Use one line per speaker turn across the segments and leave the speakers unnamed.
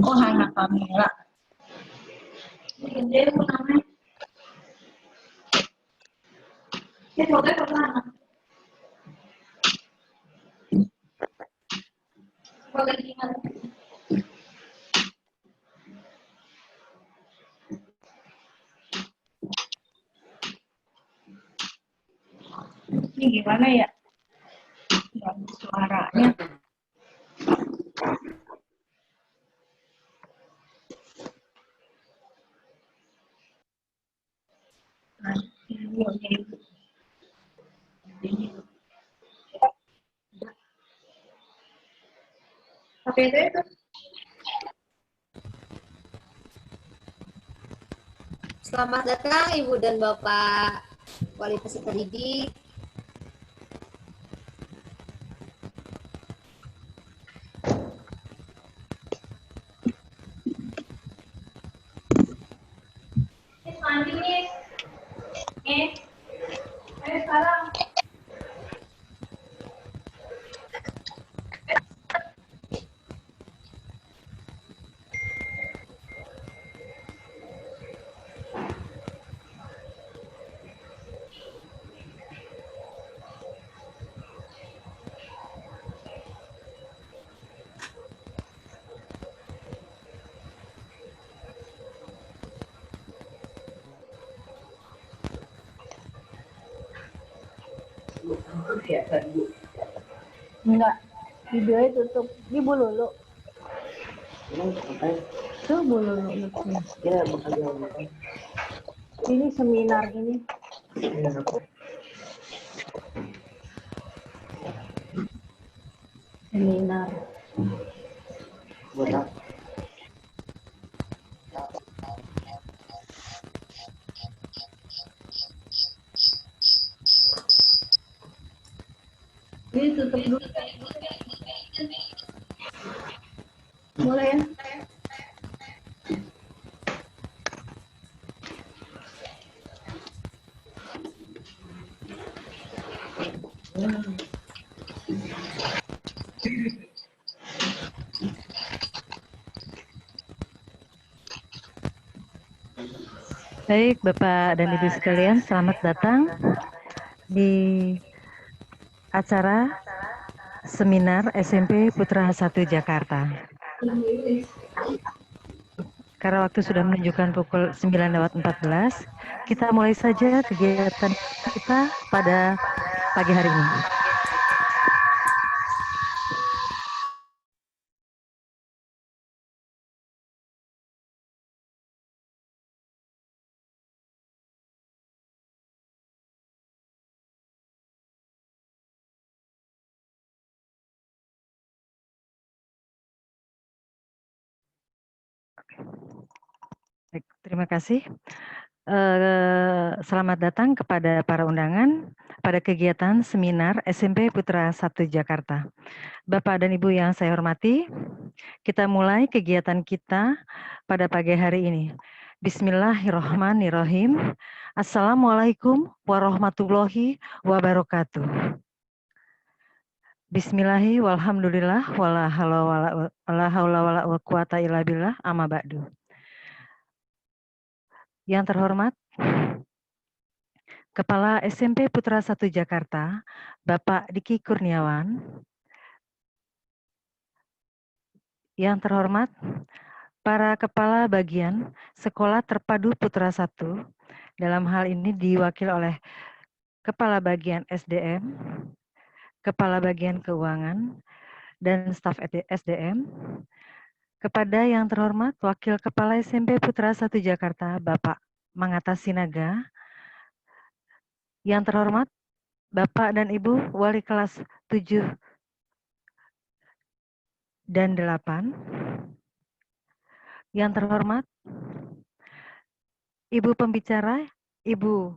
Oh, Hana Kamila. Gede mo namin. Ito, ito, Hana. Pagalingan. Ini gimana ya? Ganggu suaranya. Tapi itu.
Selamat datang Ibu dan Bapak Wali Peserta Didik.
Mandi nih. Ayo sekarang. Enggak, videonya tutup. Ini Bu Lulu. Tuh Bu Lulu. Ini seminar ini. Seminar. Ini tutup dulu. Mulai ya.
Baik, Bapak dan Ibu sekalian, selamat datang di acara seminar SMP Putra 1 Jakarta. Karena waktu sudah menunjukkan pukul 9:14, kita mulai saja kegiatan kita pada pagi hari ini. Baik, terima kasih. Selamat datang kepada para undangan pada kegiatan seminar SMP Putra 1 Jakarta. Bapak dan Ibu yang saya hormati, kita mulai kegiatan kita pada pagi hari ini. Bismillahirrahmanirrahim. Assalamualaikum warahmatullahi wabarakatuh. Bismillahi walhamdulillah wala haula wala quwata illa billah amma ba'du. Yang terhormat Kepala SMP Putra 1 Jakarta, Bapak Diki Kurniawan. Yang terhormat para Kepala Bagian Sekolah Terpadu Putra 1, dalam hal ini diwakili oleh Kepala Bagian SDM, Kepala Bagian Keuangan, dan staf SDM. Kepada yang terhormat Wakil Kepala SMP Putra 1 Jakarta, Bapak Mangata Sinaga. Yang terhormat Bapak dan Ibu Wali kelas 7 dan 8. Yang terhormat Ibu Pembicara, Ibu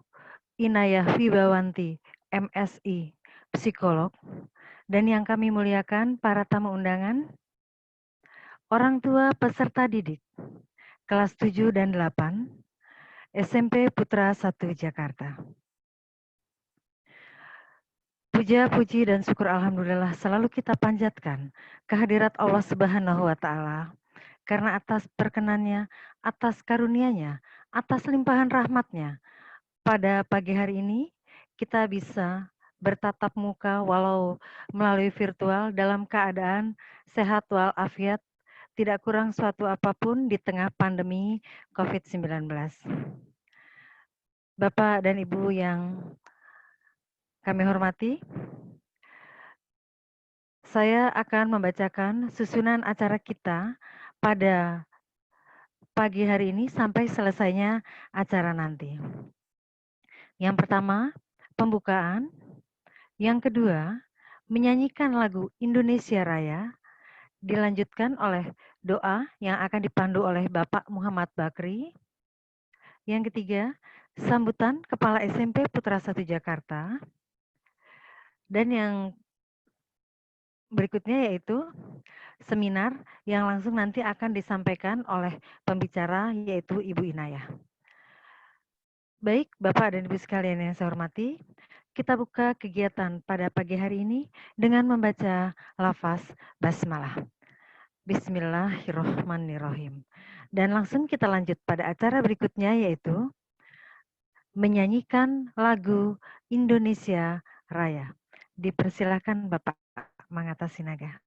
Inayah Wibawanti, MSI, Psikolog, dan yang kami muliakan para tamu undangan, orang tua peserta didik, kelas 7 dan 8, SMP Putra 1 Jakarta. Puja, puji, dan syukur alhamdulillah selalu kita panjatkan kehadirat Allah Subhanahu wa Ta'ala karena atas perkenannya, atas karunia-Nya, atas limpahan rahmat-Nya. Pada pagi hari ini, kita bisa bertatap muka walau melalui virtual dalam keadaan sehat walafiat, tidak kurang suatu apapun di tengah pandemi COVID-19. Bapak dan Ibu yang kami hormati, saya akan membacakan susunan acara kita pada pagi hari ini sampai selesainya acara nanti. Yang pertama, pembukaan. Yang kedua, menyanyikan lagu Indonesia Raya, dilanjutkan oleh doa yang akan dipandu oleh Bapak Muhammad Bakri. Yang ketiga, sambutan Kepala SMP Putra 1 Jakarta. Dan yang berikutnya yaitu seminar yang langsung nanti akan disampaikan oleh pembicara yaitu Ibu Inayah. Baik, Bapak dan Ibu sekalian yang saya hormati, kita buka kegiatan pada pagi hari ini dengan membaca lafaz basmalah. Bismillahirrahmanirrahim. Dan langsung kita lanjut pada acara berikutnya yaitu menyanyikan lagu Indonesia Raya. Dipersilakan Bapak Mangata Sinaga.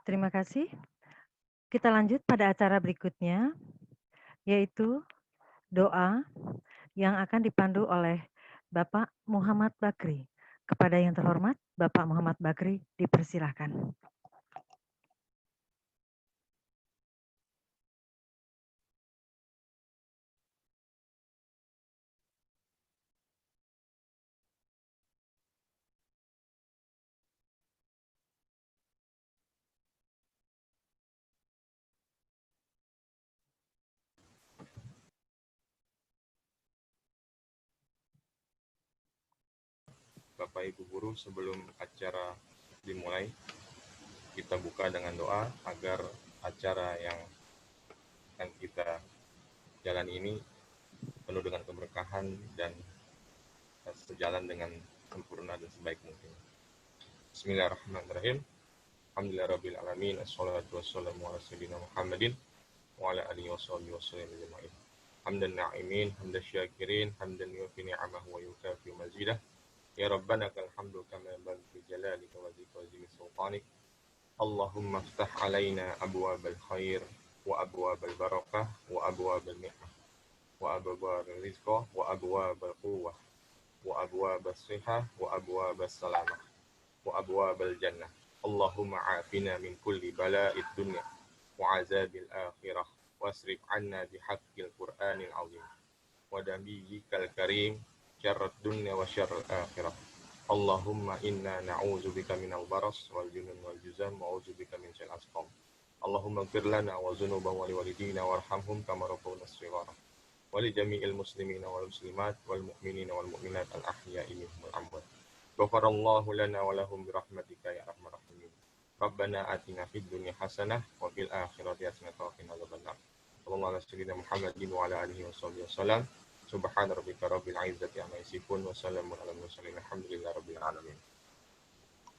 Terima kasih. Kita lanjut pada acara berikutnya, yaitu doa yang akan dipandu oleh Bapak Muhammad Bakri. Kepada yang terhormat, Bapak Muhammad Bakri, dipersilahkan.
Bapak Ibu Guru, sebelum acara dimulai, kita buka dengan doa agar acara yang akan kita jalan ini penuh dengan keberkahan dan sejalan dengan sempurna dan sebaik mungkin. Bismillahirrahmanirrahim. Alhamdulillahirabbil alamin. Assalatu wassalamu ala sayyidina Muhammadin wa ala alihi washabihi wasallam ajma'in. Hamdan na'imin, hamdan syakirin, hamdan yufi ni'amahu wa yukafi mazidah. Ya Rabbana kal hamdu kama yanbaghi li jalalika wa azimi sultanik. Allahumma iftah alaina abwabal khair wa abwabal barakah wa abwabal ni'mah wa abwabal rizqah wa abwabal quwwah وأبواب الصحة وأبواب السلامة وأبواب الجنة. اللهم عافنا من كل بلاء الدنيا وعذاب الآخرة واصرف عنا بحق القرآن العظيم ونبيك الكريم شر الدنيا وشر الآخرة. اللهم إنا نعوذ بك من البرص والجنون والجذام ونعوذ بك من شر الأسقام. اللهم اغفر لنا وذنوبنا ولوالدينا وارحمهم كما ربونا صغارا ولجميع المسلمين والمسلمات والمؤمنين والمؤمنات الأحياء منهم والأموات. غفر الله لنا ولهم برحمتك يا أرحم الراحمين. ربنا آتنا في الدنيا حسنة وفي الآخرة حسنة وقنا عذاب النار. صلى الله على سيدنا محمد وعلى آله وصحبه وسلم. Subhana rabbika rabbil izzati amma yasifun wa salamun alal mursalin alhamdulillahi rabbil alamin.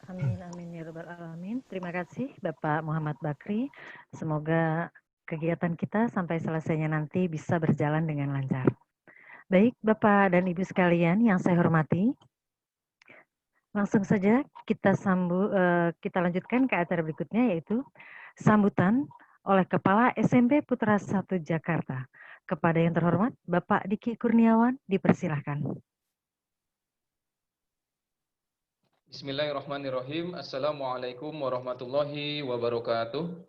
Amin, amin ya rabbal alamin. Terima kasih Bapak Muhammad Bakri. Semoga kegiatan kita sampai selesainya nanti bisa berjalan dengan lancar. Baik Bapak dan Ibu sekalian yang saya hormati, langsung saja kita lanjutkan ke acara berikutnya, yaitu sambutan oleh Kepala SMP Putra 1 Jakarta. Kepada yang terhormat Bapak Diki Kurniawan, dipersilahkan.
Bismillahirrahmanirrahim. Assalamualaikum warahmatullahi wabarakatuh.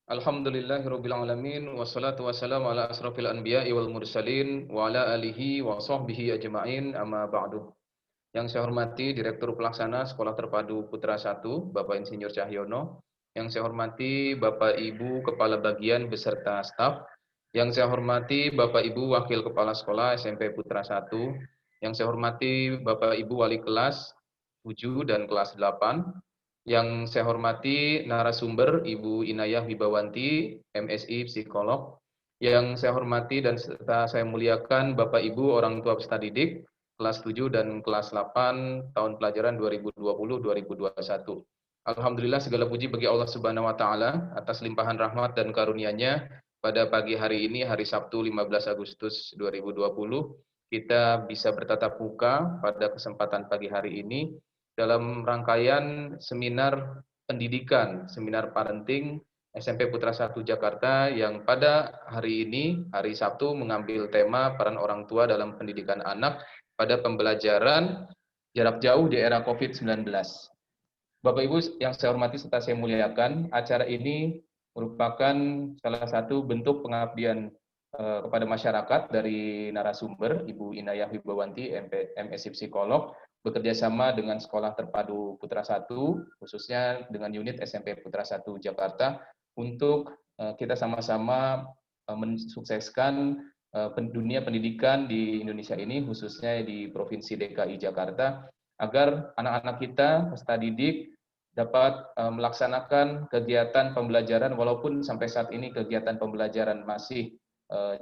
Alhamdulillahirabbil alamin wassalatu wassalamu ala asrofil anbiya'i wal mursalin wa ala alihi wa sahbihi ajma'in, amma ba'du. Yang saya hormati Direktur Pelaksana Sekolah Terpadu Putra 1, Bapak Insinyur Cahyono. Yang saya hormati Bapak Ibu Kepala Bagian beserta staf. Yang saya hormati Bapak Ibu Wakil Kepala Sekolah SMP Putra 1. Yang saya hormati Bapak Ibu Wali Kelas 7 dan kelas 8. Yang saya hormati narasumber Ibu Inayah Wibawanti, MSI Psikolog. Yang saya hormati dan serta saya muliakan Bapak Ibu orang tua peserta didik kelas 7 dan kelas 8 tahun pelajaran 2020-2021. Alhamdulillah segala puji bagi Allah Subhanahu wa taala atas limpahan rahmat dan karunia-Nya. Pada pagi hari ini, hari Sabtu 15 Agustus 2020, kita bisa bertatap muka pada kesempatan pagi hari ini dalam rangkaian seminar pendidikan, seminar parenting SMP Putra 1 Jakarta yang pada hari ini, hari Sabtu, mengambil tema peran orang tua dalam pendidikan anak pada pembelajaran jarak jauh di era COVID-19. Bapak Ibu yang saya hormati serta saya muliakan, acara ini merupakan salah satu bentuk pengabdian kepada masyarakat dari narasumber Ibu Inayah Wibawanti, MSI Psikolog, bekerja sama dengan Sekolah Terpadu Putra 1, khususnya dengan unit SMP Putra 1 Jakarta, untuk kita sama-sama mensukseskan dunia pendidikan di Indonesia ini, khususnya di Provinsi DKI Jakarta, agar anak-anak kita, peserta didik, dapat melaksanakan kegiatan pembelajaran walaupun sampai saat ini kegiatan pembelajaran masih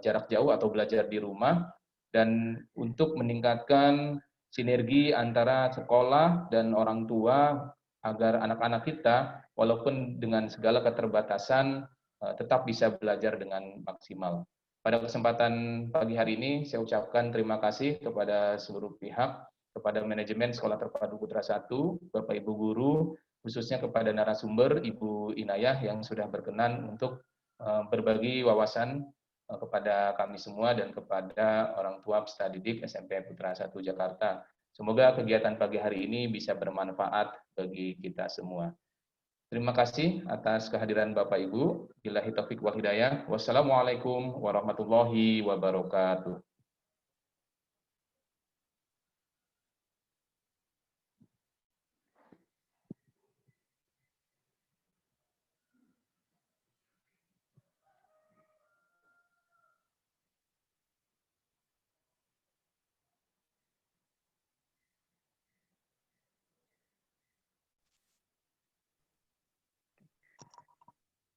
jarak jauh atau belajar di rumah, dan untuk meningkatkan sinergi antara sekolah dan orang tua agar anak-anak kita walaupun dengan segala keterbatasan tetap bisa belajar dengan maksimal. Pada kesempatan pagi hari ini saya ucapkan terima kasih kepada seluruh pihak, kepada manajemen Sekolah Terpadu Putra 1, Bapak Ibu guru, khususnya kepada narasumber Ibu Inayah yang sudah berkenan untuk berbagi wawasan kepada kami semua dan kepada orang tua peserta didik SMP Putra 1 Jakarta. Semoga kegiatan pagi hari ini bisa bermanfaat bagi kita semua. Terima kasih atas kehadiran Bapak Ibu. Billahi taufiq wal hidayah. Wassalamualaikum warahmatullahi wabarakatuh.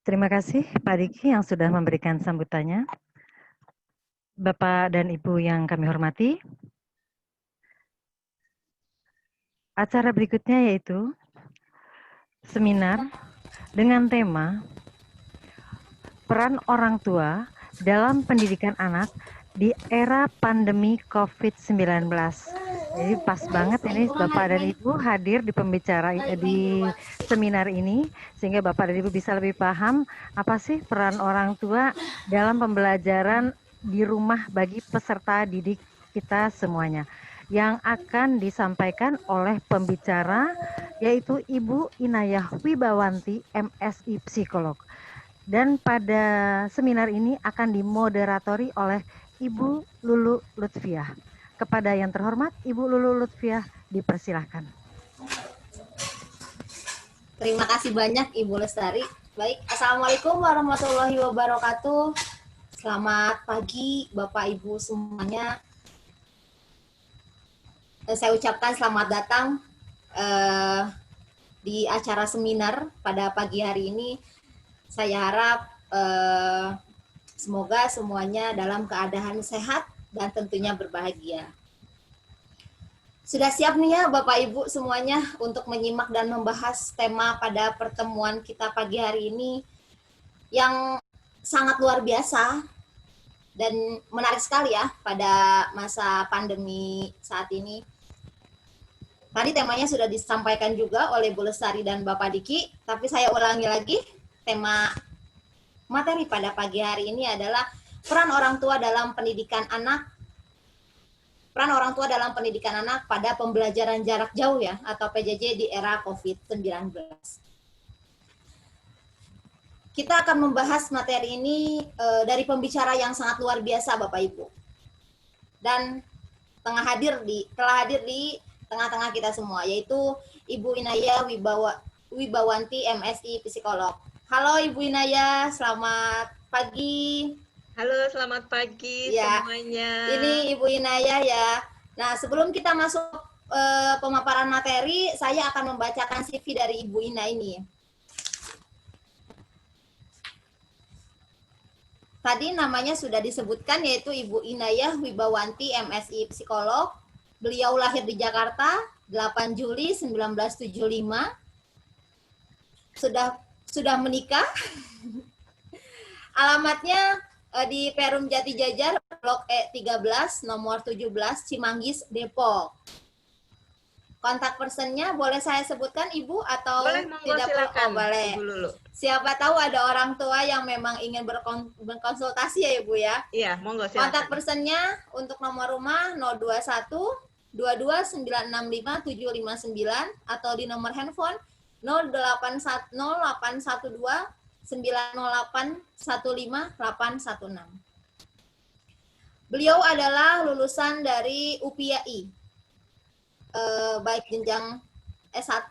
Terima kasih Pak Diki yang sudah memberikan sambutannya. Bapak dan Ibu yang kami hormati, acara berikutnya yaitu seminar dengan tema peran orang tua dalam pendidikan anak di era pandemi COVID-19. Jadi pas banget ini Bapak dan Ibu hadir di di seminar ini, sehingga Bapak dan Ibu bisa lebih paham apa sih peran orang tua dalam pembelajaran di rumah bagi peserta didik kita semuanya. yang akan disampaikan oleh pembicara yaitu Ibu Inayah Wibawanti, MSI Psikolog. Dan pada seminar ini akan dimoderatori oleh Ibu Lulu Lutfiah. Kepada yang terhormat Ibu Lulu Lutfiah dipersilahkan.
Terima kasih banyak Ibu Lestari. Baik, Assalamualaikum warahmatullahi wabarakatuh. Selamat pagi Bapak Ibu semuanya. Saya ucapkan selamat datang di acara seminar pada pagi hari ini. Saya harap semoga semuanya dalam keadaan sehat dan tentunya berbahagia. Sudah siap nih ya Bapak Ibu semuanya untuk menyimak dan membahas tema pada pertemuan kita pagi hari ini yang sangat luar biasa dan menarik sekali ya pada masa pandemi saat ini. Tadi temanya sudah disampaikan juga oleh Bu Lestari dan Bapak Diki, tapi saya ulangi lagi, tema materi pada pagi hari ini adalah peran orang tua dalam pendidikan anak. Peran orang tua dalam pendidikan anak pada pembelajaran jarak jauh ya, atau PJJ di era COVID-19. Kita akan membahas materi ini dari pembicara yang sangat luar biasa Bapak Ibu. Dan telah hadir di tengah-tengah kita semua, yaitu Ibu Inayah Wibawanti, MSI Psikolog. Halo Ibu Inayah, selamat pagi.
Halo, selamat pagi
ya,
semuanya.
Ini Ibu Inayah ya. Nah, sebelum kita masuk pemaparan materi, saya akan membacakan CV dari Ibu Ina ini. Tadi namanya sudah disebutkan, yaitu Ibu Inayah Wibawanti, MSI Psikolog. Beliau lahir di Jakarta 8 Juli 1975. Sudah menikah. Alamatnya di Perum Jati Jajar, Blok E13, nomor 17, Cimanggis, Depok. Kontak personnya boleh saya sebutkan Ibu atau
boleh, monggo,
tidak?
silakan,
Oh, boleh.
Ibu Lulu.
Siapa tahu ada orang tua yang memang ingin berkonsultasi ya Ibu ya.
Iya, monggo silakan.
Kontak personnya untuk nomor rumah 021 22965 759 atau di nomor handphone 0812 908 15816. Beliau adalah lulusan dari UPIAI, baik jenjang S1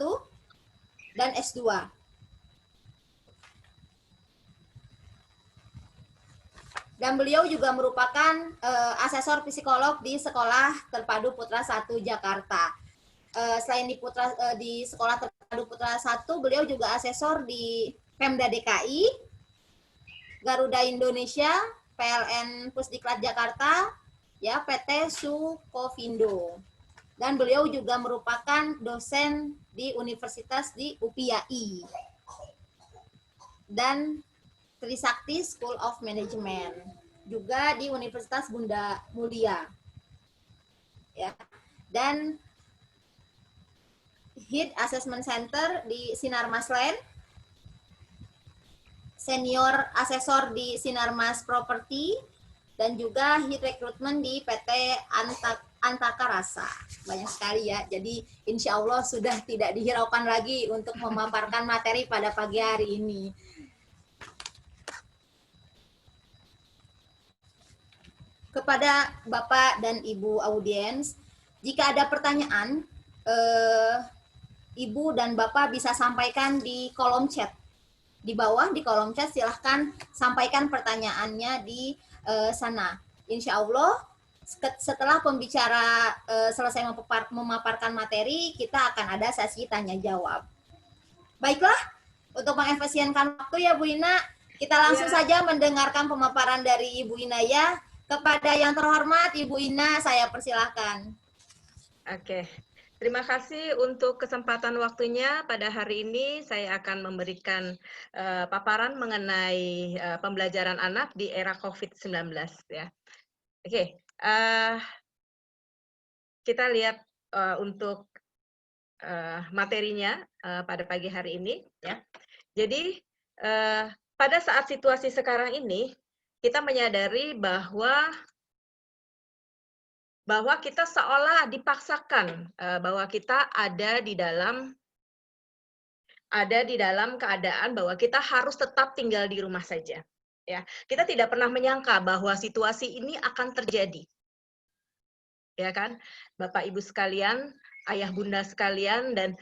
dan S2. Dan beliau juga merupakan asesor psikolog di Sekolah Terpadu Putra 1 Jakarta. Selain di Sekolah Terpadu Putra 1, beliau juga asesor di Pemda DKI, Garuda Indonesia, PLN Pusdiklat Jakarta, ya PT Sukovindo. Dan beliau juga merupakan dosen di Universitas di UPIAI dan Trisakti School of Management, juga di Universitas Bunda Mulia, ya. Dan Head Assessment Center di Sinarmas Land, senior asesor di Sinarmas Property, dan juga Head Recruitment di PT Antaka Rasa. Banyak sekali ya, jadi insya Allah sudah tidak dihiraukan lagi untuk memaparkan materi pada pagi hari ini. Kepada Bapak dan Ibu audiens, jika ada pertanyaan, Ibu dan Bapak bisa sampaikan di kolom chat. Di bawah di kolom chat silahkan sampaikan pertanyaannya di sana. Insya Allah setelah pembicara selesai memaparkan materi, kita akan ada sesi tanya jawab. Baiklah, untuk mengefisienkan waktu ya Bu Ina, kita langsung saja mendengarkan pemaparan dari Ibu Inayah. Kepada yang terhormat Ibu Ina, saya persilahkan.
Oke. Terima kasih untuk kesempatan waktunya. Pada hari ini saya akan memberikan paparan mengenai pembelajaran anak di era COVID-19 ya. Oke, kita lihat untuk materinya pada pagi hari ini ya. Jadi pada saat situasi sekarang ini kita menyadari bahwa bahwa kita seolah dipaksakan bahwa kita ada di dalam keadaan bahwa kita harus tetap tinggal di rumah saja. Ya, kita tidak pernah menyangka bahwa situasi ini akan terjadi. Ya kan, Bapak Ibu sekalian, ayah bunda sekalian, dan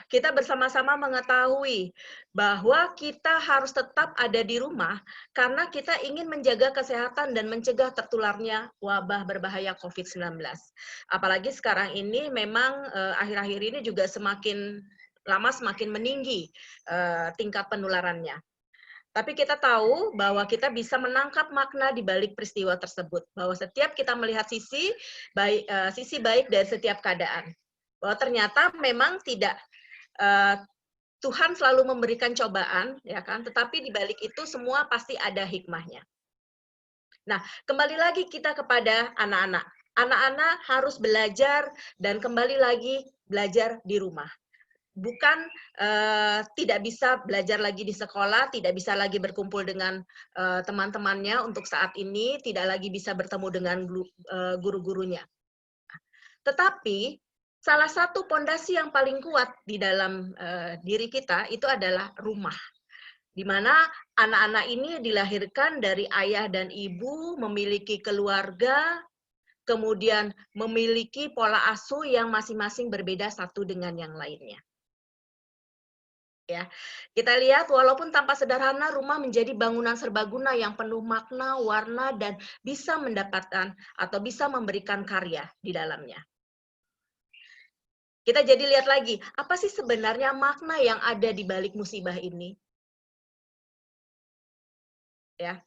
kita bersama-sama mengetahui bahwa kita harus tetap ada di rumah karena kita ingin menjaga kesehatan dan mencegah tertularnya wabah berbahaya COVID-19. Apalagi sekarang ini memang akhir-akhir ini juga semakin lama semakin meninggi tingkat penularannya. Tapi kita tahu bahwa kita bisa menangkap makna di balik peristiwa tersebut. Bahwa setiap kita melihat sisi baik dari setiap keadaan. Bahwa ternyata memang tidak Tuhan selalu memberikan cobaan, ya kan? Tetapi di balik itu semua pasti ada hikmahnya. Nah, kembali lagi kita kepada anak-anak. Anak-anak harus belajar dan kembali lagi belajar di rumah. Bukan tidak bisa belajar lagi di sekolah, tidak bisa lagi berkumpul dengan teman-temannya untuk saat ini, tidak lagi bisa bertemu dengan guru-gurunya. Tetapi salah satu pondasi yang paling kuat di dalam diri kita itu adalah rumah. Di mana anak-anak ini dilahirkan dari ayah dan ibu, memiliki keluarga, kemudian memiliki pola asuh yang masing-masing berbeda satu dengan yang lainnya. Ya, kita lihat walaupun tanpa sederhana, rumah menjadi bangunan serbaguna yang penuh makna, warna, dan bisa mendapatkan atau bisa memberikan karya di dalamnya. Kita jadi lihat lagi, apa sih sebenarnya makna yang ada di balik musibah ini? Ya,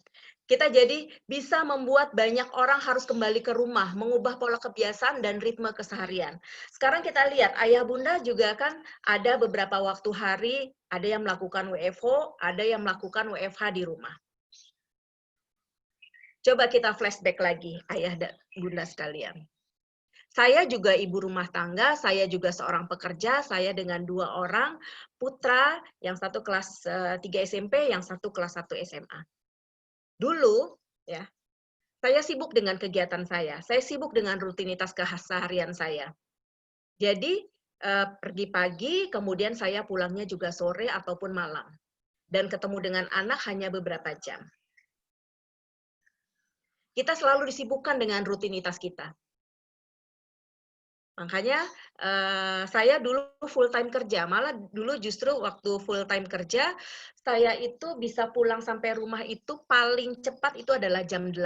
kita jadi bisa membuat banyak orang harus kembali ke rumah, mengubah pola kebiasaan dan ritme keseharian. Sekarang kita lihat, ayah bunda juga kan ada beberapa waktu hari, ada yang melakukan WFO, ada yang melakukan WFH di rumah. Coba kita flashback lagi, ayah dan bunda sekalian. Saya juga ibu rumah tangga, saya juga seorang pekerja, saya dengan 2 orang, putra, yang satu kelas 3 SMP, yang satu kelas 1 SMA. Dulu, ya, saya sibuk dengan kegiatan saya sibuk dengan rutinitas keseharian saya. Jadi, pergi pagi, kemudian saya pulangnya juga sore ataupun malam. Dan ketemu dengan anak hanya beberapa jam. Kita selalu disibukkan dengan rutinitas kita. Makanya saya dulu full time kerja, malah dulu justru waktu full time kerja, saya itu bisa pulang sampai rumah itu paling cepat itu adalah jam 8,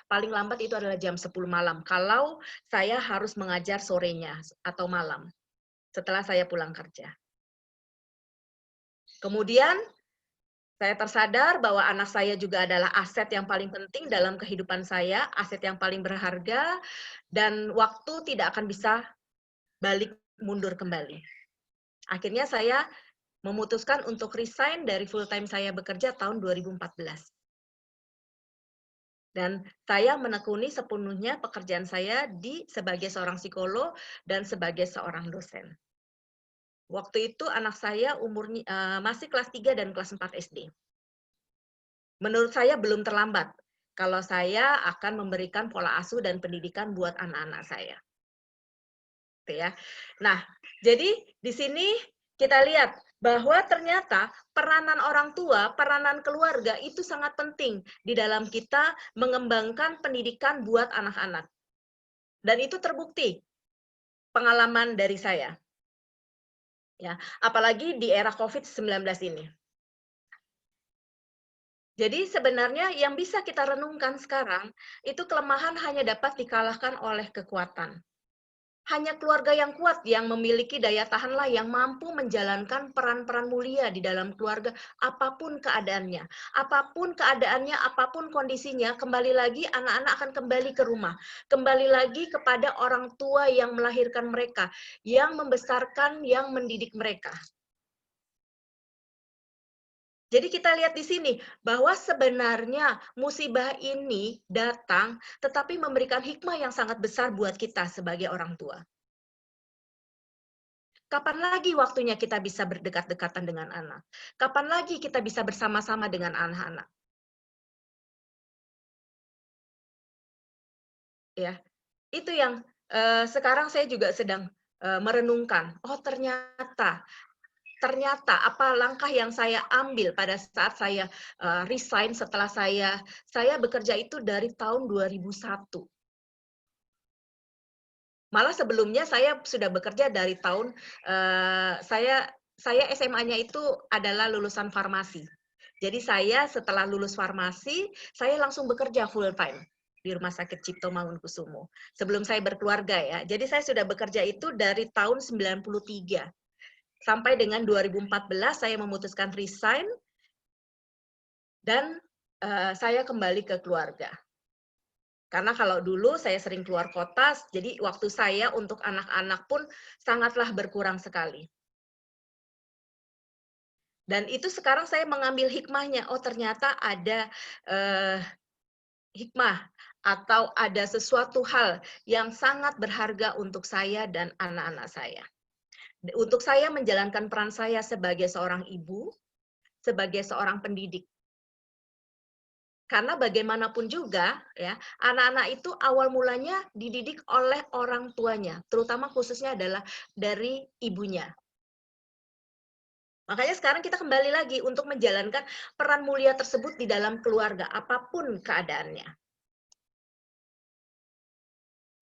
paling lambat itu adalah jam 10 malam, kalau saya harus mengajar sorenya atau malam, setelah saya pulang kerja. Kemudian, saya tersadar bahwa anak saya juga adalah aset yang paling penting dalam kehidupan saya, aset yang paling berharga, dan waktu tidak akan bisa balik mundur kembali. Akhirnya saya memutuskan untuk resign dari full time saya bekerja tahun 2014. Dan saya menekuni sepenuhnya pekerjaan saya sebagai seorang psikolog dan sebagai seorang dosen. Waktu itu anak saya umurnya masih kelas 3 dan kelas 4 SD. Menurut saya belum terlambat kalau saya akan memberikan pola asuh dan pendidikan buat anak-anak saya. Ya. Nah, jadi di sini kita lihat bahwa ternyata peranan orang tua, peranan keluarga itu sangat penting di dalam kita mengembangkan pendidikan buat anak-anak. Dan itu terbukti pengalaman dari saya. Ya, apalagi di era COVID-19 ini. Jadi sebenarnya yang bisa kita renungkan sekarang, itu kelemahan hanya dapat dikalahkan oleh kekuatan. Hanya keluarga yang kuat yang memiliki daya tahanlah yang mampu menjalankan peran-peran mulia di dalam keluarga, apapun keadaannya. Apapun keadaannya, apapun kondisinya, kembali lagi anak-anak akan kembali ke rumah. Kembali lagi kepada orang tua yang melahirkan mereka, yang membesarkan, yang mendidik mereka. Jadi kita lihat di sini bahwa sebenarnya musibah ini datang tetapi memberikan hikmah yang sangat besar buat kita sebagai orang tua. Kapan lagi waktunya kita bisa berdekat-dekatan dengan anak? Kapan lagi kita bisa bersama-sama dengan anak-anak? Ya. itu yang sekarang saya juga sedang merenungkan. Oh, ternyata apa langkah yang saya ambil pada saat saya resign setelah saya bekerja itu dari tahun 2001. Malah sebelumnya saya sudah bekerja dari tahun saya SMA-nya itu adalah lulusan farmasi. Jadi saya setelah lulus farmasi, saya langsung bekerja full time di Rumah Sakit Cipto Mangunkusumo. Sebelum saya berkeluarga ya. Jadi saya sudah bekerja itu dari tahun 93. Sampai dengan 2014 saya memutuskan resign dan saya kembali ke keluarga. Karena kalau dulu saya sering keluar kota, jadi waktu saya untuk anak-anak pun sangatlah berkurang sekali. Dan itu sekarang saya mengambil hikmahnya. Oh, ternyata ada hikmah atau ada sesuatu hal yang sangat berharga untuk saya dan anak-anak saya. Untuk saya menjalankan peran saya sebagai seorang ibu, sebagai seorang pendidik. Karena bagaimanapun juga, ya, anak-anak itu awal mulanya dididik oleh orang tuanya, terutama khususnya adalah dari ibunya. Makanya sekarang kita kembali lagi untuk menjalankan peran mulia tersebut di dalam keluarga, apapun keadaannya.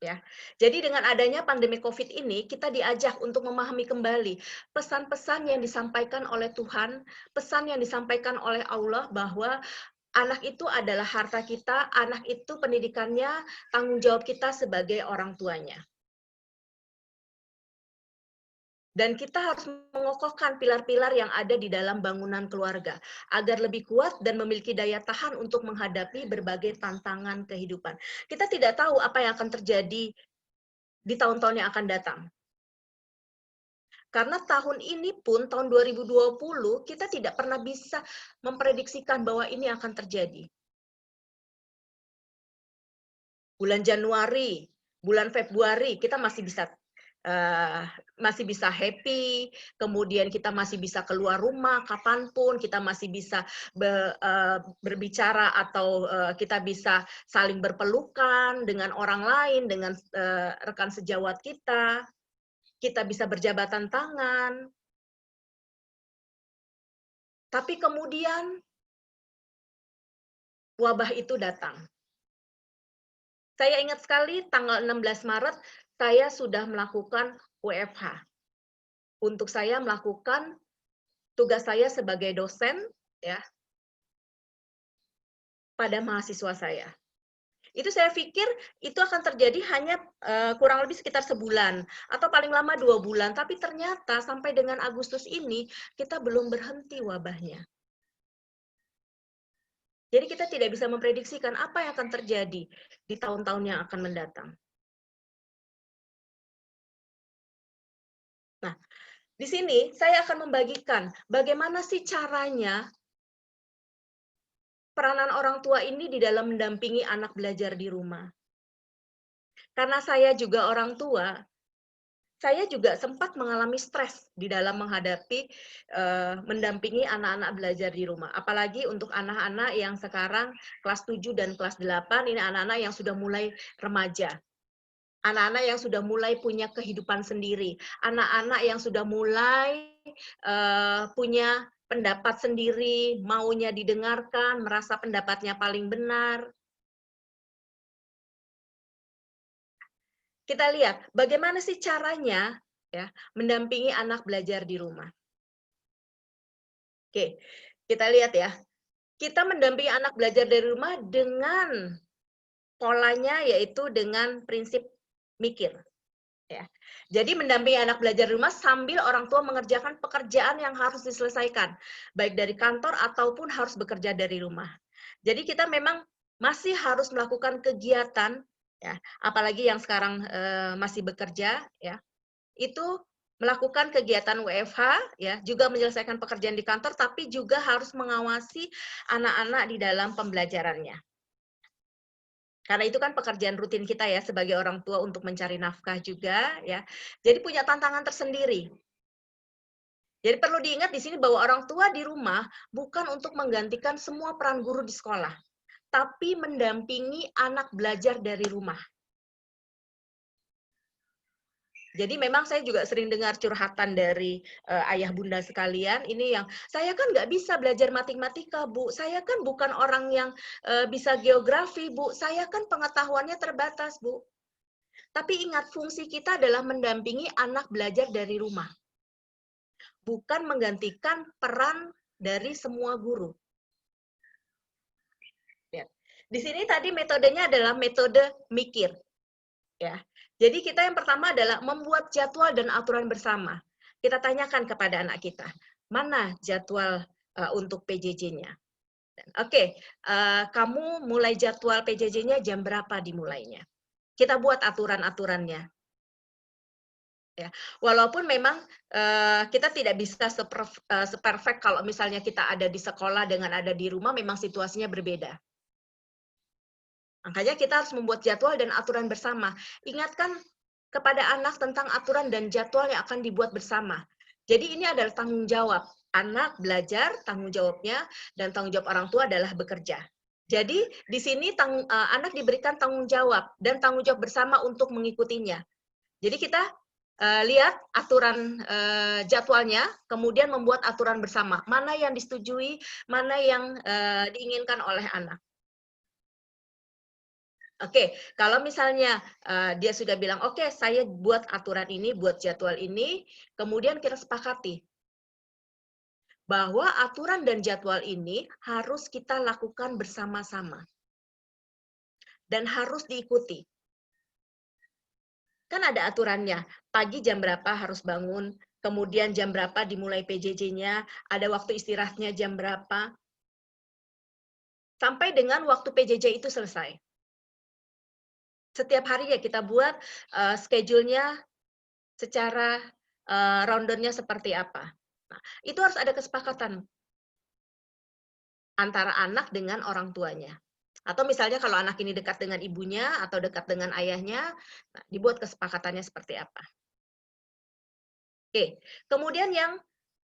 Ya, jadi dengan adanya pandemi COVID ini, kita diajak untuk memahami kembali pesan-pesan yang disampaikan oleh Tuhan, pesan yang disampaikan oleh Allah bahwa anak itu adalah harta kita, anak itu pendidikannya tanggung jawab kita sebagai orang tuanya. Dan kita harus mengokohkan pilar-pilar yang ada di dalam bangunan keluarga, agar lebih kuat dan memiliki daya tahan untuk menghadapi berbagai tantangan kehidupan. Kita tidak tahu apa yang akan terjadi di tahun-tahun yang akan datang. Karena tahun ini pun, tahun 2020, kita tidak pernah bisa memprediksikan bahwa ini akan terjadi. Bulan Januari, bulan Februari, kita masih bisa happy, kemudian kita masih bisa keluar rumah kapanpun, kita masih bisa berbicara atau kita bisa saling berpelukan dengan orang lain, dengan rekan sejawat kita bisa berjabatan tangan. Tapi kemudian wabah itu datang. Saya ingat sekali tanggal 16 Maret saya sudah melakukan WFH. Untuk saya melakukan tugas saya sebagai dosen ya pada mahasiswa saya. Itu saya pikir itu akan terjadi hanya kurang lebih sekitar sebulan atau paling lama 2 bulan, tapi ternyata sampai dengan Agustus ini kita belum berhenti wabahnya. Jadi kita tidak bisa memprediksikan apa yang akan terjadi di tahun-tahun yang akan mendatang. Nah, di sini saya akan membagikan bagaimana sih caranya peranan orang tua ini di dalam mendampingi anak belajar di rumah. Karena saya juga orang tua, saya juga sempat mengalami stres di dalam menghadapi mendampingi anak-anak belajar di rumah. Apalagi untuk anak-anak yang sekarang kelas 7 dan kelas 8, ini anak-anak yang sudah mulai remaja. Anak-anak yang sudah mulai punya kehidupan sendiri. Anak-anak yang sudah mulai punya pendapat sendiri, maunya didengarkan, merasa pendapatnya paling benar. Kita lihat bagaimana sih caranya ya mendampingi anak belajar di rumah. Oke, kita lihat ya. Kita mendampingi anak belajar dari rumah dengan polanya yaitu dengan prinsip mikir. Ya. Jadi mendampingi anak belajar di rumah sambil orang tua mengerjakan pekerjaan yang harus diselesaikan, baik dari kantor ataupun harus bekerja dari rumah. Jadi kita memang masih harus melakukan kegiatan ya, apalagi yang sekarang masih bekerja ya, itu melakukan kegiatan WFH ya, juga menyelesaikan pekerjaan di kantor, tapi juga harus mengawasi anak-anak di dalam pembelajarannya. Karena itu kan pekerjaan rutin kita ya sebagai orang tua untuk mencari nafkah juga ya. Jadi punya tantangan tersendiri. Jadi perlu diingat di sini bahwa orang tua di rumah bukan untuk menggantikan semua peran guru di sekolah, tapi mendampingi anak belajar dari rumah. Jadi memang saya juga sering dengar curhatan dari ayah bunda sekalian, ini yang, saya kan nggak bisa belajar matematika, Bu. Saya kan bukan orang yang bisa geografi, Bu. Saya kan pengetahuannya terbatas, Bu. Tapi ingat, fungsi kita adalah mendampingi anak belajar dari rumah. Bukan menggantikan peran dari semua guru. Ya. Di sini tadi metodenya adalah metode mikir. Ya. Jadi kita yang pertama adalah membuat jadwal dan aturan bersama. Kita tanyakan kepada anak kita, mana jadwal untuk PJJ-nya? Oke, kamu mulai jadwal PJJ-nya jam berapa dimulainya? Kita buat aturan-aturannya. Ya, walaupun memang kita tidak bisa seperfect kalau misalnya kita ada di sekolah dengan ada di rumah, memang situasinya berbeda. Makanya kita harus membuat jadwal dan aturan bersama. Ingatkan kepada anak tentang aturan dan jadwal yang akan dibuat bersama. Jadi ini adalah tanggung jawab. Anak belajar, tanggung jawabnya, dan tanggung jawab orang tua adalah bekerja. Jadi di sini anak diberikan tanggung jawab dan tanggung jawab bersama untuk mengikutinya. Jadi kita lihat aturan jadwalnya, kemudian membuat aturan bersama. Mana yang disetujui, mana yang diinginkan oleh anak. Oke, kalau misalnya dia sudah bilang, oke, saya buat aturan ini, buat jadwal ini, kemudian kita sepakati bahwa aturan dan jadwal ini harus kita lakukan bersama-sama dan harus diikuti. Kan ada aturannya, pagi jam berapa harus bangun, kemudian jam berapa dimulai PJJ-nya, ada waktu istirahatnya jam berapa, sampai dengan waktu PJJ itu selesai. Setiap hari ya kita buat schedule-nya secara rundown-nya seperti apa. Nah, itu harus ada kesepakatan antara anak dengan orang tuanya. Atau misalnya kalau anak ini dekat dengan ibunya atau dekat dengan ayahnya, nah, dibuat kesepakatannya seperti apa. Oke, kemudian yang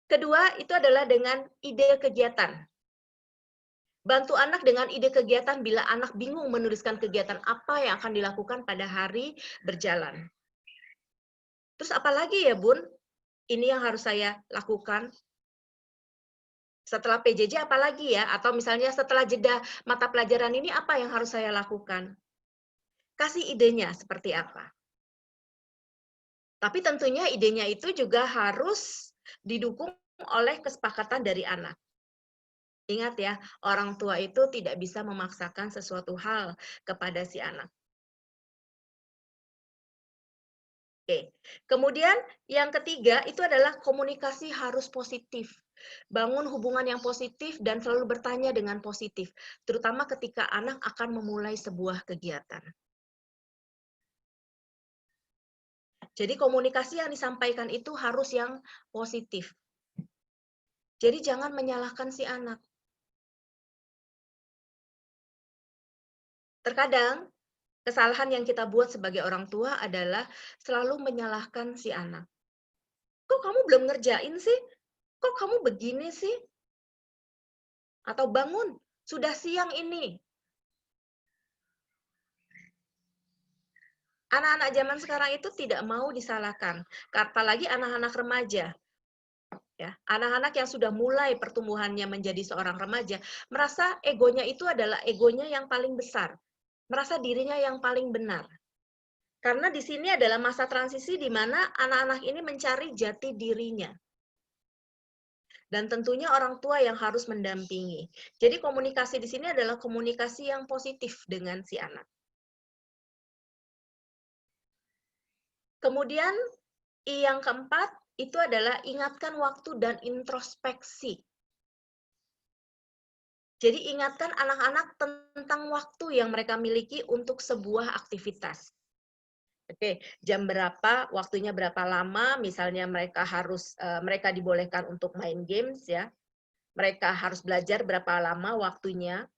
kedua itu adalah dengan ide kegiatan. Bantu anak dengan ide kegiatan bila anak bingung menuliskan kegiatan apa yang akan dilakukan pada hari berjalan. Terus apalagi ya Bun, ini yang harus saya lakukan? Setelah PJJ apalagi ya? Atau misalnya setelah jeda mata pelajaran ini apa yang harus saya lakukan? Kasih idenya seperti apa. Tapi tentunya idenya itu juga harus didukung oleh kesepakatan dari anak. Ingat ya, orang tua itu tidak bisa memaksakan sesuatu hal kepada si anak. Oke. Kemudian yang ketiga itu adalah komunikasi harus positif. Bangun hubungan yang positif dan selalu bertanya dengan positif, terutama ketika anak akan memulai sebuah kegiatan. Jadi komunikasi yang disampaikan itu harus yang positif. Jadi jangan menyalahkan si anak. Terkadang kesalahan yang kita buat sebagai orang tua adalah selalu menyalahkan si anak. Kok kamu belum ngerjain sih? Kok kamu begini sih? Atau bangun, sudah siang ini. Anak-anak zaman sekarang itu tidak mau disalahkan, apalagi anak-anak remaja. Ya, anak-anak yang sudah mulai pertumbuhannya menjadi seorang remaja, merasa egonya itu adalah egonya yang paling besar. Merasa dirinya yang paling benar. Karena di sini adalah masa transisi di mana anak-anak ini mencari jati dirinya. Dan tentunya orang tua yang harus mendampingi. Jadi komunikasi di sini adalah komunikasi yang positif dengan si anak. Kemudian yang keempat itu adalah ingatkan waktu dan introspeksi. Jadi ingatkan anak-anak tentang waktu yang mereka miliki untuk sebuah aktivitas. Oke, jam berapa, waktunya berapa lama, misalnya mereka dibolehkan untuk main games ya. Mereka harus belajar berapa lama waktunya.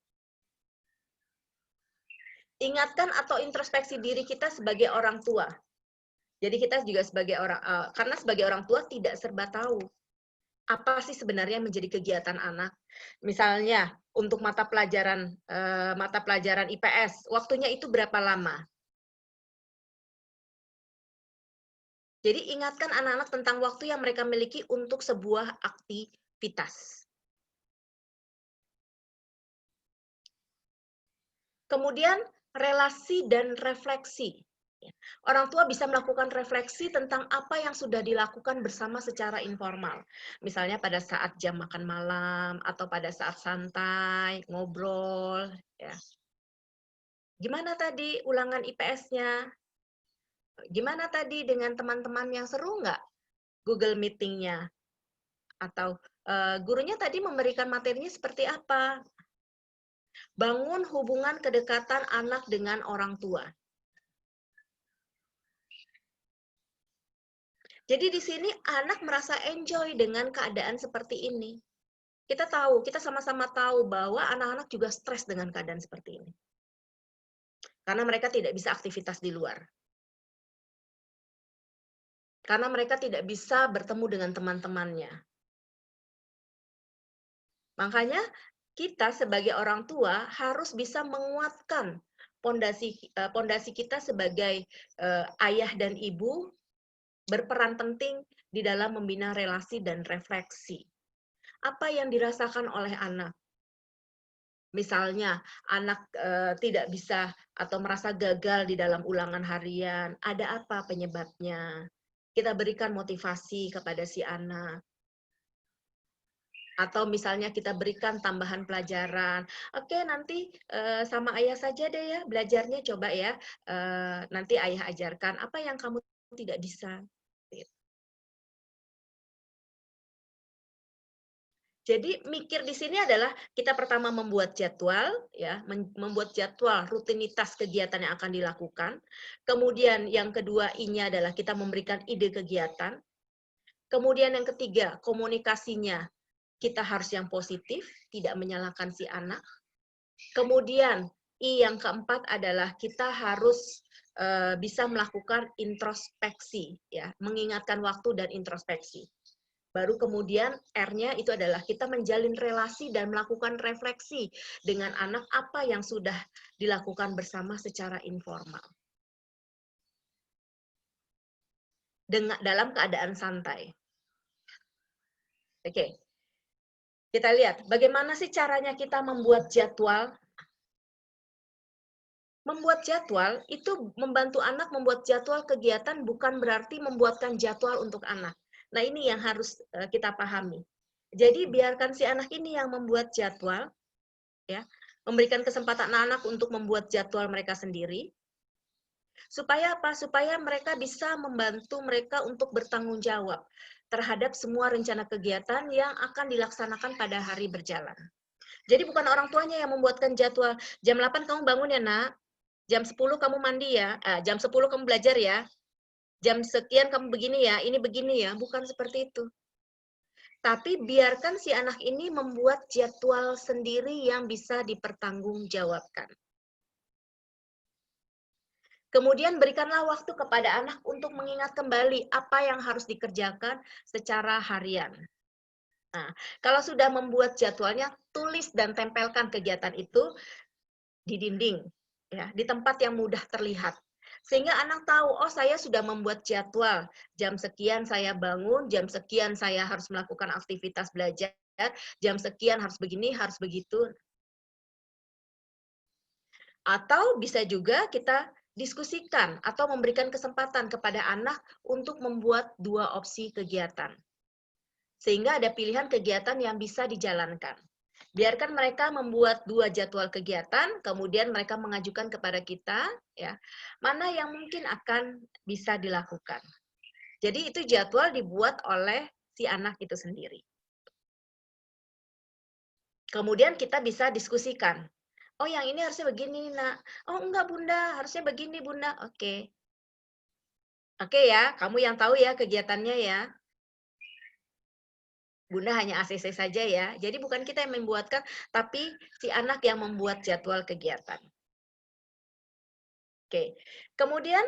Ingatkan atau introspeksi diri kita sebagai orang tua. Jadi kita juga sebagai karena sebagai orang tua tidak serba tahu. Apa sih sebenarnya menjadi kegiatan anak? Misalnya untuk mata pelajaran IPS, waktunya itu berapa lama? Jadi ingatkan anak-anak tentang waktu yang mereka miliki untuk sebuah aktivitas. Kemudian relasi dan refleksi. Orang tua bisa melakukan refleksi tentang apa yang sudah dilakukan bersama secara informal. Misalnya pada saat jam makan malam atau pada saat santai, ngobrol. Ya. Gimana tadi ulangan IPS-nya? Gimana tadi dengan teman-teman yang seru nggak Google Meeting-nya? Atau gurunya tadi memberikan materinya seperti apa? Bangun hubungan kedekatan anak dengan orang tua. Jadi di sini anak merasa enjoy dengan keadaan seperti ini. Kita sama-sama tahu bahwa anak-anak juga stres dengan keadaan seperti ini. Karena mereka tidak bisa aktivitas di luar. Karena mereka tidak bisa bertemu dengan teman-temannya. Makanya kita sebagai orang tua harus bisa menguatkan pondasi kita sebagai ayah dan ibu berperan penting di dalam membina relasi dan refleksi. Apa yang dirasakan oleh anak? Misalnya, anak tidak bisa atau merasa gagal di dalam ulangan harian, ada apa penyebabnya? Kita berikan motivasi kepada si anak. Atau misalnya kita berikan tambahan pelajaran. Oke, nanti sama ayah saja deh ya, belajarnya coba ya. Nanti ayah ajarkan apa yang kamu tidak bisa. Jadi mikir di sini adalah kita pertama membuat jadwal, ya, membuat jadwal rutinitas kegiatan yang akan dilakukan. Kemudian yang kedua I-nya adalah kita memberikan ide kegiatan. Kemudian yang ketiga komunikasinya kita harus yang positif, tidak menyalahkan si anak. Kemudian I yang keempat adalah kita harus bisa melakukan introspeksi, ya, mengingatkan waktu dan introspeksi. Baru kemudian R-nya itu adalah kita menjalin relasi dan melakukan refleksi dengan anak apa yang sudah dilakukan bersama secara informal. Dalam keadaan santai. Oke. Kita lihat bagaimana sih caranya kita membuat jadwal. Membuat jadwal itu membantu anak membuat jadwal kegiatan bukan berarti membuatkan jadwal untuk anak. Nah, ini yang harus kita pahami. Jadi biarkan si anak ini yang membuat jadwal, ya, memberikan kesempatan anak untuk membuat jadwal mereka sendiri. Supaya apa? Supaya mereka bisa membantu mereka untuk bertanggung jawab terhadap semua rencana kegiatan yang akan dilaksanakan pada hari berjalan. Jadi bukan orang tuanya yang membuatkan jadwal, jam 8 kamu bangun ya nak, jam 10 kamu mandi ya, jam 10 kamu belajar ya, jam sekian kamu begini ya, ini begini ya, bukan seperti itu. Tapi biarkan si anak ini membuat jadwal sendiri yang bisa dipertanggungjawabkan. Kemudian berikanlah waktu kepada anak untuk mengingat kembali apa yang harus dikerjakan secara harian. Nah, kalau sudah membuat jadwalnya, tulis dan tempelkan kegiatan itu di dinding, ya, di tempat yang mudah terlihat. Sehingga anak tahu, oh saya sudah membuat jadwal, jam sekian saya bangun, jam sekian saya harus melakukan aktivitas belajar, jam sekian harus begini, harus begitu. Atau bisa juga kita diskusikan atau memberikan kesempatan kepada anak untuk membuat dua opsi kegiatan. Sehingga ada pilihan kegiatan yang bisa dijalankan. Biarkan mereka membuat dua jadwal kegiatan, kemudian mereka mengajukan kepada kita, ya, mana yang mungkin akan bisa dilakukan. Jadi itu jadwal dibuat oleh si anak itu sendiri. Kemudian kita bisa diskusikan. Oh, yang ini harusnya begini, nak. Oh, enggak, Bunda. Harusnya begini, Bunda. Oke. Oke ya, kamu yang tahu ya kegiatannya ya. Bunda hanya ACC saja ya. Jadi bukan kita yang membuatkan, tapi si anak yang membuat jadwal kegiatan. Oke. Kemudian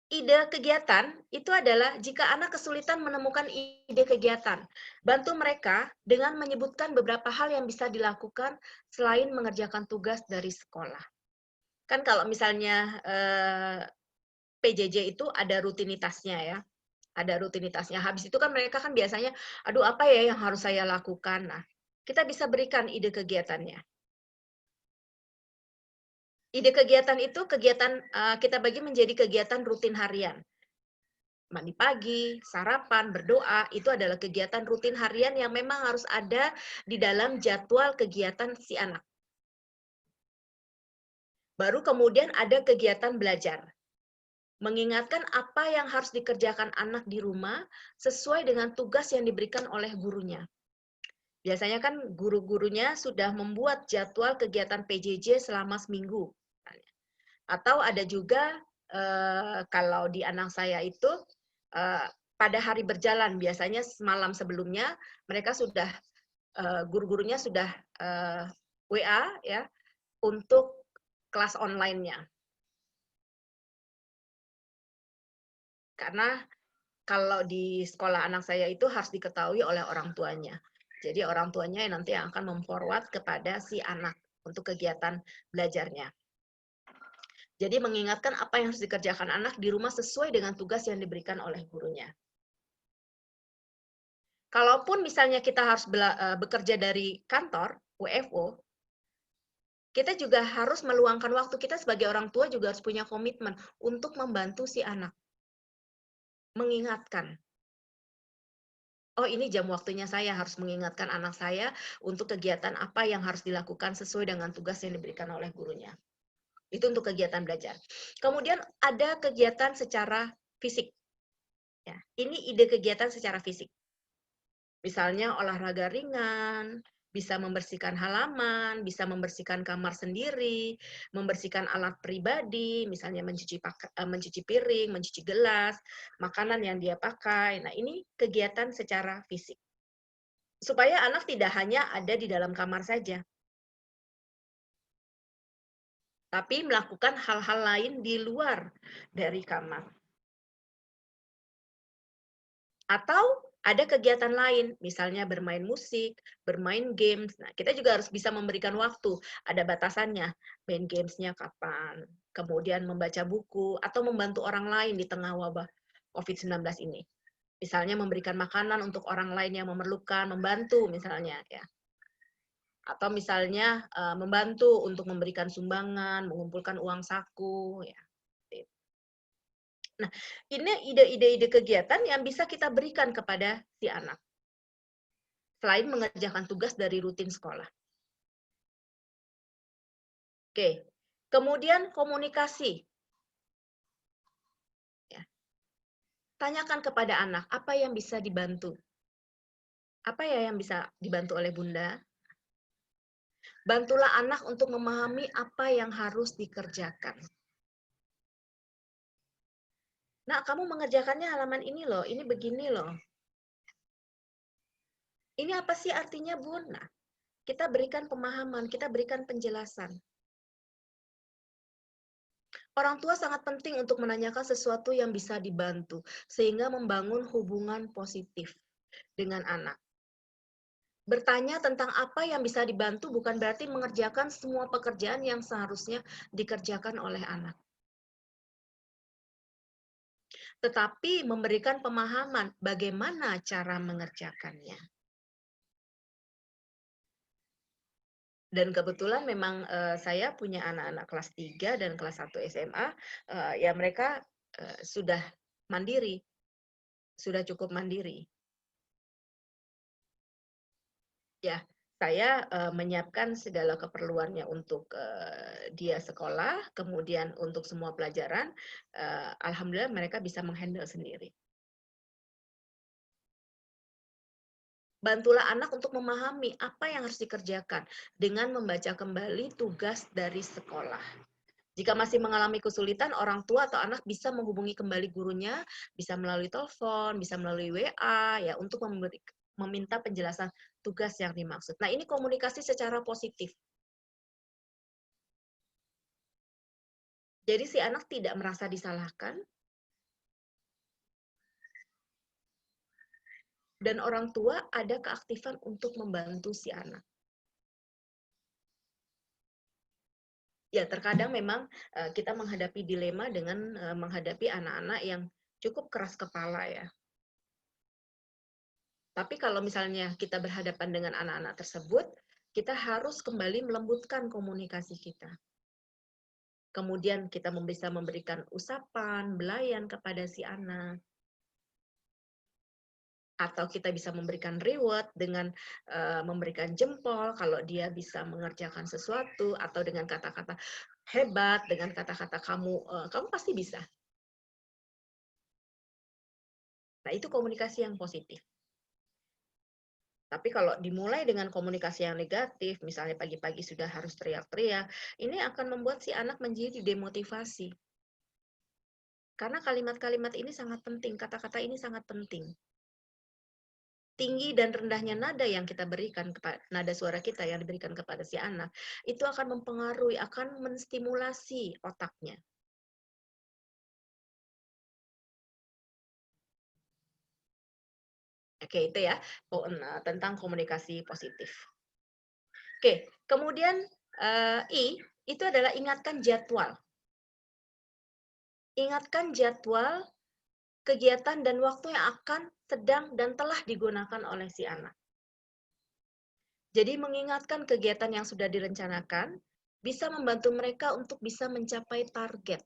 ide kegiatan itu adalah jika anak kesulitan menemukan ide kegiatan, bantu mereka dengan menyebutkan beberapa hal yang bisa dilakukan selain mengerjakan tugas dari sekolah. Kan kalau misalnya PJJ itu ada rutinitasnya ya. Ada rutinitasnya. Habis itu kan mereka kan biasanya, aduh apa ya yang harus saya lakukan? Nah, kita bisa berikan ide kegiatannya. Ide kegiatan itu kita bagi menjadi kegiatan rutin harian. Mandi pagi, sarapan, berdoa, itu adalah kegiatan rutin harian yang memang harus ada di dalam jadwal kegiatan si anak. Baru kemudian ada kegiatan belajar. Mengingatkan apa yang harus dikerjakan anak di rumah sesuai dengan tugas yang diberikan oleh gurunya. Biasanya kan guru-gurunya sudah membuat jadwal kegiatan PJJ selama seminggu. Atau ada juga kalau di anak saya itu pada hari berjalan, biasanya malam sebelumnya mereka sudah guru-gurunya sudah WA ya untuk kelas online-nya. Karena kalau di sekolah anak saya itu harus diketahui oleh orang tuanya. Jadi orang tuanya yang nanti akan memforward kepada si anak untuk kegiatan belajarnya. Jadi mengingatkan apa yang harus dikerjakan anak di rumah sesuai dengan tugas yang diberikan oleh gurunya. Kalaupun misalnya kita harus bekerja dari kantor, WFO, kita juga harus meluangkan waktu. Kita sebagai orang tua juga harus punya komitmen untuk membantu si anak. Mengingatkan. Oh, ini jam waktunya saya harus mengingatkan anak saya untuk kegiatan apa yang harus dilakukan sesuai dengan tugas yang diberikan oleh gurunya. Itu untuk kegiatan belajar. Kemudian ada kegiatan secara fisik. Ya, ini ide kegiatan secara fisik. Misalnya olahraga ringan, bisa membersihkan halaman, bisa membersihkan kamar sendiri, membersihkan alat pribadi, misalnya mencuci piring, mencuci gelas, makanan yang dia pakai. Nah, ini kegiatan secara fisik. Supaya anak tidak hanya ada di dalam kamar saja, tapi melakukan hal-hal lain di luar dari kamar. Atau ada kegiatan lain, misalnya bermain musik, bermain games. Nah, kita juga harus bisa memberikan waktu, ada batasannya. Main gamesnya kapan, kemudian membaca buku, atau membantu orang lain di tengah wabah COVID-19 ini. Misalnya memberikan makanan untuk orang lain yang memerlukan, membantu misalnya. Ya. Atau misalnya membantu untuk memberikan sumbangan, mengumpulkan uang saku. Ya. Nah, ini ide-ide kegiatan yang bisa kita berikan kepada si anak. Selain mengerjakan tugas dari rutin sekolah. Oke, kemudian komunikasi. Ya. Tanyakan kepada anak, apa yang bisa dibantu? Apa ya yang bisa dibantu oleh Bunda? Bantulah anak untuk memahami apa yang harus dikerjakan. Nah, kamu mengerjakannya halaman ini loh, ini begini loh. Ini apa sih artinya, Bun? Nah, kita berikan pemahaman, kita berikan penjelasan. Orang tua sangat penting untuk menanyakan sesuatu yang bisa dibantu, sehingga membangun hubungan positif dengan anak. Bertanya tentang apa yang bisa dibantu bukan berarti mengerjakan semua pekerjaan yang seharusnya dikerjakan oleh anak. Tetapi memberikan pemahaman bagaimana cara mengerjakannya. Dan kebetulan memang saya punya anak-anak kelas 3 dan kelas 1 SMA, ya mereka sudah mandiri, sudah cukup mandiri. Ya, saya menyiapkan segala keperluannya untuk dia sekolah, kemudian untuk semua pelajaran, alhamdulillah mereka bisa menghandle sendiri. Bantulah anak untuk memahami apa yang harus dikerjakan dengan membaca kembali tugas dari sekolah. Jika masih mengalami kesulitan, orang tua atau anak bisa menghubungi kembali gurunya, bisa melalui telepon, bisa melalui WA, ya untuk meminta penjelasan tugas yang dimaksud. Nah, ini komunikasi secara positif. Jadi si anak tidak merasa disalahkan, dan orang tua ada keaktifan untuk membantu si anak. Ya, terkadang memang kita menghadapi dilema dengan menghadapi anak-anak yang cukup keras kepala ya. Tapi kalau misalnya kita berhadapan dengan anak-anak tersebut, kita harus kembali melembutkan komunikasi kita. Kemudian kita bisa memberikan usapan, belayan kepada si anak. Atau kita bisa memberikan reward dengan memberikan jempol kalau dia bisa mengerjakan sesuatu, atau dengan kata-kata hebat, dengan kata-kata kamu pasti bisa. Nah, itu komunikasi yang positif. Tapi kalau dimulai dengan komunikasi yang negatif, misalnya pagi-pagi sudah harus teriak-teriak, ini akan membuat si anak menjadi demotivasi. Karena kalimat-kalimat ini sangat penting, kata-kata ini sangat penting. Tinggi dan rendahnya nada yang kita berikan, nada suara kita yang diberikan kepada si anak, itu akan mempengaruhi, akan menstimulasi otaknya. Oke, itu ya tentang komunikasi positif. Oke, kemudian I, itu adalah ingatkan jadwal. Ingatkan jadwal, kegiatan dan waktu yang akan, sedang, dan telah digunakan oleh si anak. Jadi mengingatkan kegiatan yang sudah direncanakan, bisa membantu mereka untuk bisa mencapai target.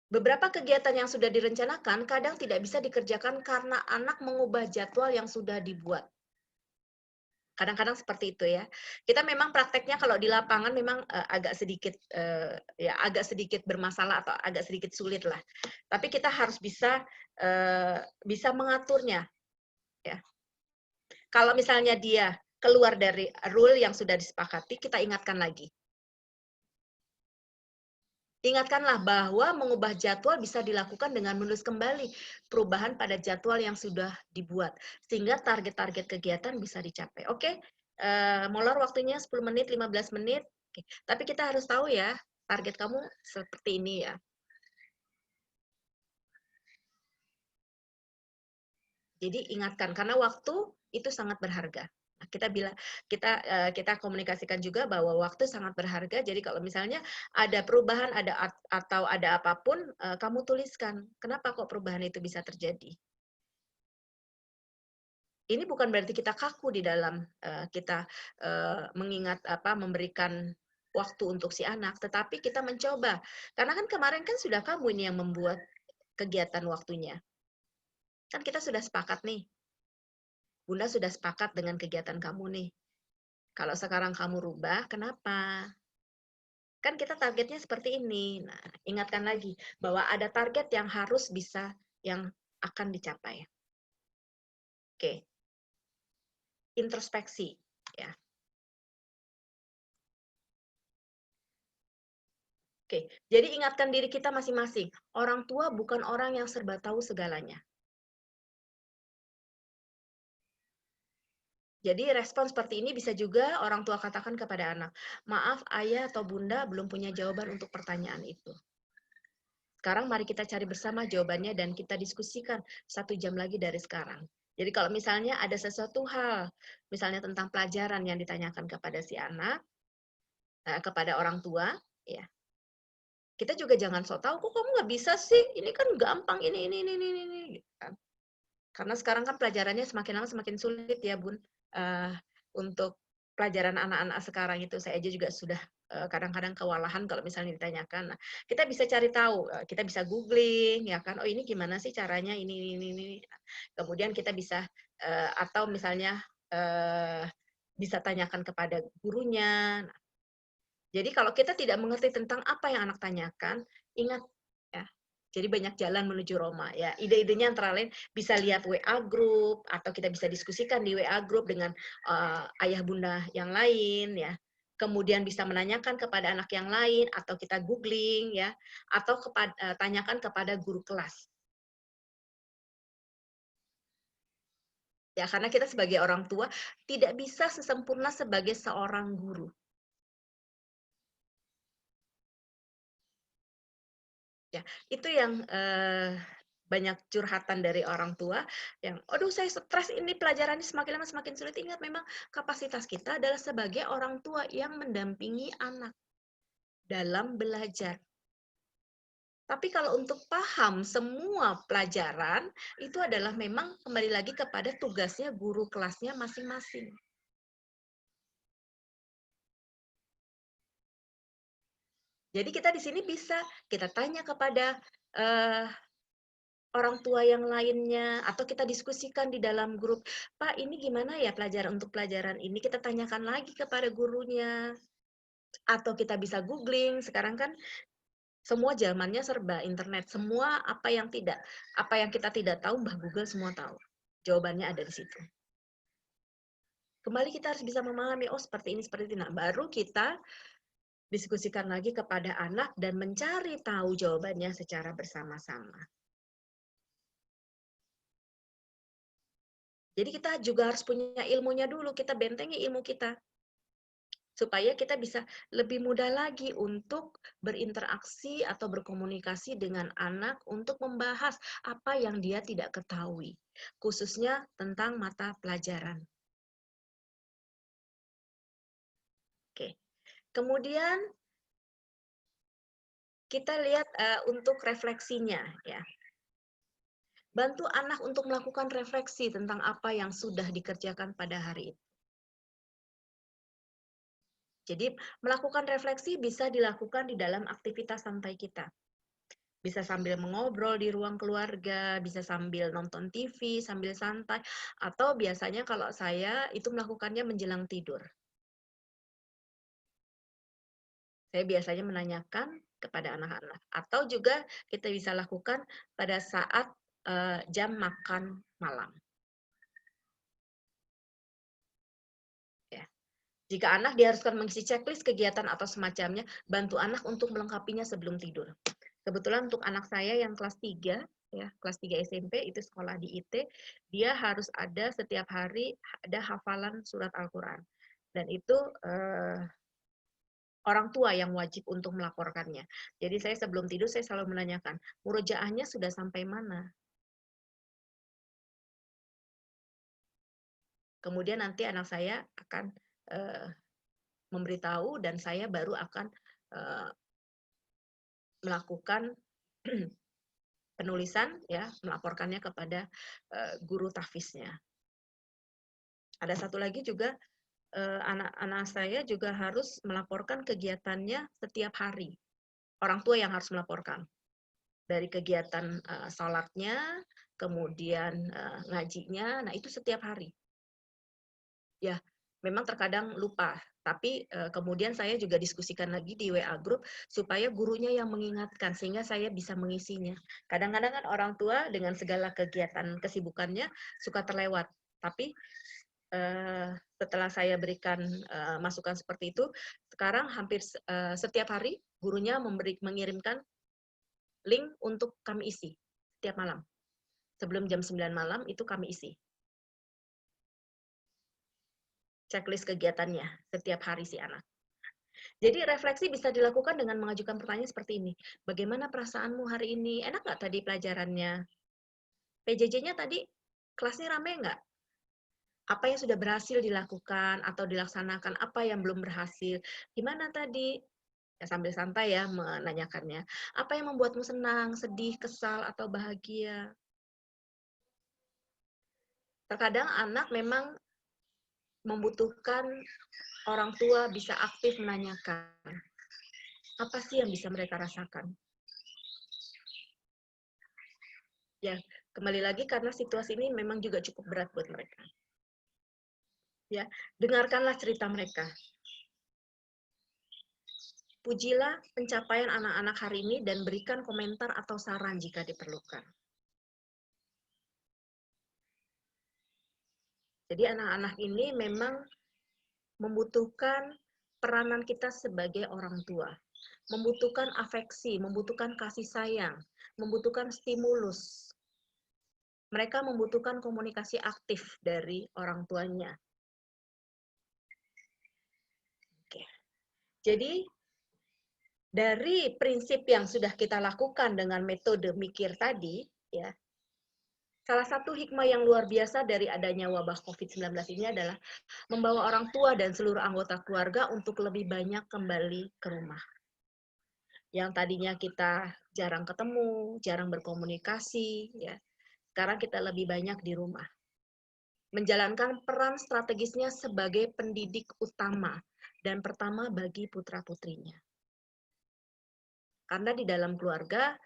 Beberapa kegiatan yang sudah direncanakan kadang tidak bisa dikerjakan karena anak mengubah jadwal yang sudah dibuat. Kadang-kadang seperti itu ya. Kita memang prakteknya kalau di lapangan memang agak sedikit bermasalah atau agak sedikit sulit lah. Tapi kita harus bisa mengaturnya. Ya. Kalau misalnya dia keluar dari rule yang sudah disepakati, kita ingatkan lagi. Ingatkanlah bahwa mengubah jadwal bisa dilakukan dengan menulis kembali perubahan pada jadwal yang sudah dibuat, sehingga target-target kegiatan bisa dicapai. Oke, molor waktunya 10 menit, 15 menit. Oke. Tapi kita harus tahu ya, target kamu seperti ini ya. Jadi ingatkan, karena waktu itu sangat berharga. Nah, kita komunikasikan juga bahwa waktu sangat berharga. Jadi kalau misalnya ada perubahan, atau ada apapun, kamu tuliskan. Kenapa kok perubahan itu bisa terjadi? Ini bukan berarti kita kaku di dalam kita memberikan waktu untuk si anak, tetapi kita mencoba. Karena kan kemarin kan sudah kamu ini yang membuat kegiatan waktunya. Kan kita sudah sepakat nih. Bunda sudah sepakat dengan kegiatan kamu nih. Kalau sekarang kamu rubah, kenapa? Kan kita targetnya seperti ini. Nah, ingatkan lagi bahwa ada target yang harus bisa, yang akan dicapai. Oke. Introspeksi, ya. Oke, jadi ingatkan diri kita masing-masing. Orang tua bukan orang yang serba tahu segalanya. Jadi respon seperti ini bisa juga orang tua katakan kepada anak, maaf ayah atau bunda belum punya jawaban untuk pertanyaan itu. Sekarang mari kita cari bersama jawabannya dan kita diskusikan 1 jam lagi dari sekarang. Jadi kalau misalnya ada sesuatu hal, misalnya tentang pelajaran yang ditanyakan kepada si anak, kepada orang tua, ya, kita juga jangan sok tahu, kok kamu nggak bisa sih, ini kan gampang, ini, gitu kan. Karena sekarang kan pelajarannya semakin lama semakin sulit ya Bun. Untuk pelajaran anak-anak sekarang itu saya aja juga sudah kadang-kadang kewalahan kalau misalnya ditanyakan. Nah, kita bisa cari tahu, kita bisa googling ya kan. Oh ini gimana sih caranya ini. Kemudian kita bisa atau misalnya bisa tanyakan kepada gurunya. Nah, jadi kalau kita tidak mengerti tentang apa yang anak tanyakan, ingat ya. Jadi banyak jalan menuju Roma ya. Ide-idenya antara lain bisa lihat WA group, atau kita bisa diskusikan di WA group dengan ayah bunda yang lain ya. Kemudian bisa menanyakan kepada anak yang lain, atau kita googling ya, atau tanyakan kepada guru kelas. Ya, karena kita sebagai orang tua tidak bisa sesempurna sebagai seorang guru. Ya, itu yang banyak curhatan dari orang tua yang, aduh saya stres ini pelajarannya semakin lama semakin sulit. Ingat memang kapasitas kita adalah sebagai orang tua yang mendampingi anak dalam belajar. Tapi kalau untuk paham semua pelajaran, itu adalah memang kembali lagi kepada tugasnya guru kelasnya masing-masing. Jadi kita di sini bisa kita tanya kepada orang tua yang lainnya, atau kita diskusikan di dalam grup, Pak ini gimana ya untuk pelajaran ini, kita tanyakan lagi kepada gurunya, atau kita bisa googling, sekarang kan semua zamannya serba internet, semua apa yang kita tidak tahu, Mbah Google semua tahu, jawabannya ada di situ. Kembali kita harus bisa memahami, oh seperti ini, nah baru kita diskusikan lagi kepada anak dan mencari tahu jawabannya secara bersama-sama. Jadi kita juga harus punya ilmunya dulu, kita bentengi ilmu kita. Supaya kita bisa lebih mudah lagi untuk berinteraksi atau berkomunikasi dengan anak untuk membahas apa yang dia tidak ketahui, khususnya tentang mata pelajaran. Oke. Kemudian kita lihat untuk refleksinya ya. Bantu anak untuk melakukan refleksi tentang apa yang sudah dikerjakan pada hari itu. Jadi melakukan refleksi bisa dilakukan di dalam aktivitas santai kita. Bisa sambil mengobrol di ruang keluarga, bisa sambil nonton TV, sambil santai, atau biasanya kalau saya itu melakukannya menjelang tidur. Saya biasanya menanyakan kepada anak-anak, atau juga kita bisa lakukan pada saat jam makan malam. Ya. Jika anak diharuskan mengisi checklist kegiatan atau semacamnya, bantu anak untuk melengkapinya sebelum tidur. Kebetulan untuk anak saya yang kelas 3, ya, kelas 3 SMP itu sekolah di IT, dia harus ada setiap hari ada hafalan surat Al-Quran. Dan itu orang tua yang wajib untuk melaporkannya. Jadi saya sebelum tidur saya selalu menanyakan, murojaahnya sudah sampai mana? Kemudian nanti anak saya akan memberitahu dan saya baru akan melakukan penulisan, ya, melaporkannya kepada guru tahfiznya. Ada satu lagi juga, anak-anak saya juga harus melaporkan kegiatannya setiap hari. Orang tua yang harus melaporkan. Dari kegiatan sholatnya, kemudian ngajinya, nah itu setiap hari. Ya, memang terkadang lupa, tapi kemudian saya juga diskusikan lagi di WA Group supaya gurunya yang mengingatkan sehingga saya bisa mengisinya. Kadang-kadang kan orang tua dengan segala kegiatan kesibukannya suka terlewat, tapi setelah saya berikan masukan seperti itu, sekarang hampir setiap hari gurunya mengirimkan link untuk kami isi setiap malam. Sebelum jam 9 malam itu kami isi checklist kegiatannya setiap hari si anak. Jadi refleksi bisa dilakukan dengan mengajukan pertanyaan seperti ini. Bagaimana perasaanmu hari ini? Enak nggak tadi pelajarannya? PJJ-nya tadi kelasnya rame nggak? Apa yang sudah berhasil dilakukan atau dilaksanakan? Apa yang belum berhasil? Gimana tadi? Ya, sambil santai ya menanyakannya. Apa yang membuatmu senang, sedih, kesal, atau bahagia? Terkadang anak memang membutuhkan orang tua bisa aktif menanyakan apa sih yang bisa mereka rasakan. Ya, kembali lagi karena situasi ini memang juga cukup berat buat mereka. Ya, dengarkanlah cerita mereka. Pujilah pencapaian anak-anak hari ini dan berikan komentar atau saran jika diperlukan. Jadi anak-anak ini memang membutuhkan peranan kita sebagai orang tua. Membutuhkan afeksi, membutuhkan kasih sayang, membutuhkan stimulus. Mereka membutuhkan komunikasi aktif dari orang tuanya. Oke. Jadi, dari prinsip yang sudah kita lakukan dengan metode mikir tadi, ya. Salah satu hikmah yang luar biasa dari adanya wabah COVID-19 ini adalah membawa orang tua dan seluruh anggota keluarga untuk lebih banyak kembali ke rumah. Yang tadinya kita jarang ketemu, jarang berkomunikasi, ya. Sekarang kita lebih banyak di rumah. Menjalankan peran strategisnya sebagai pendidik utama dan pertama bagi putra-putrinya. Karena di dalam keluarga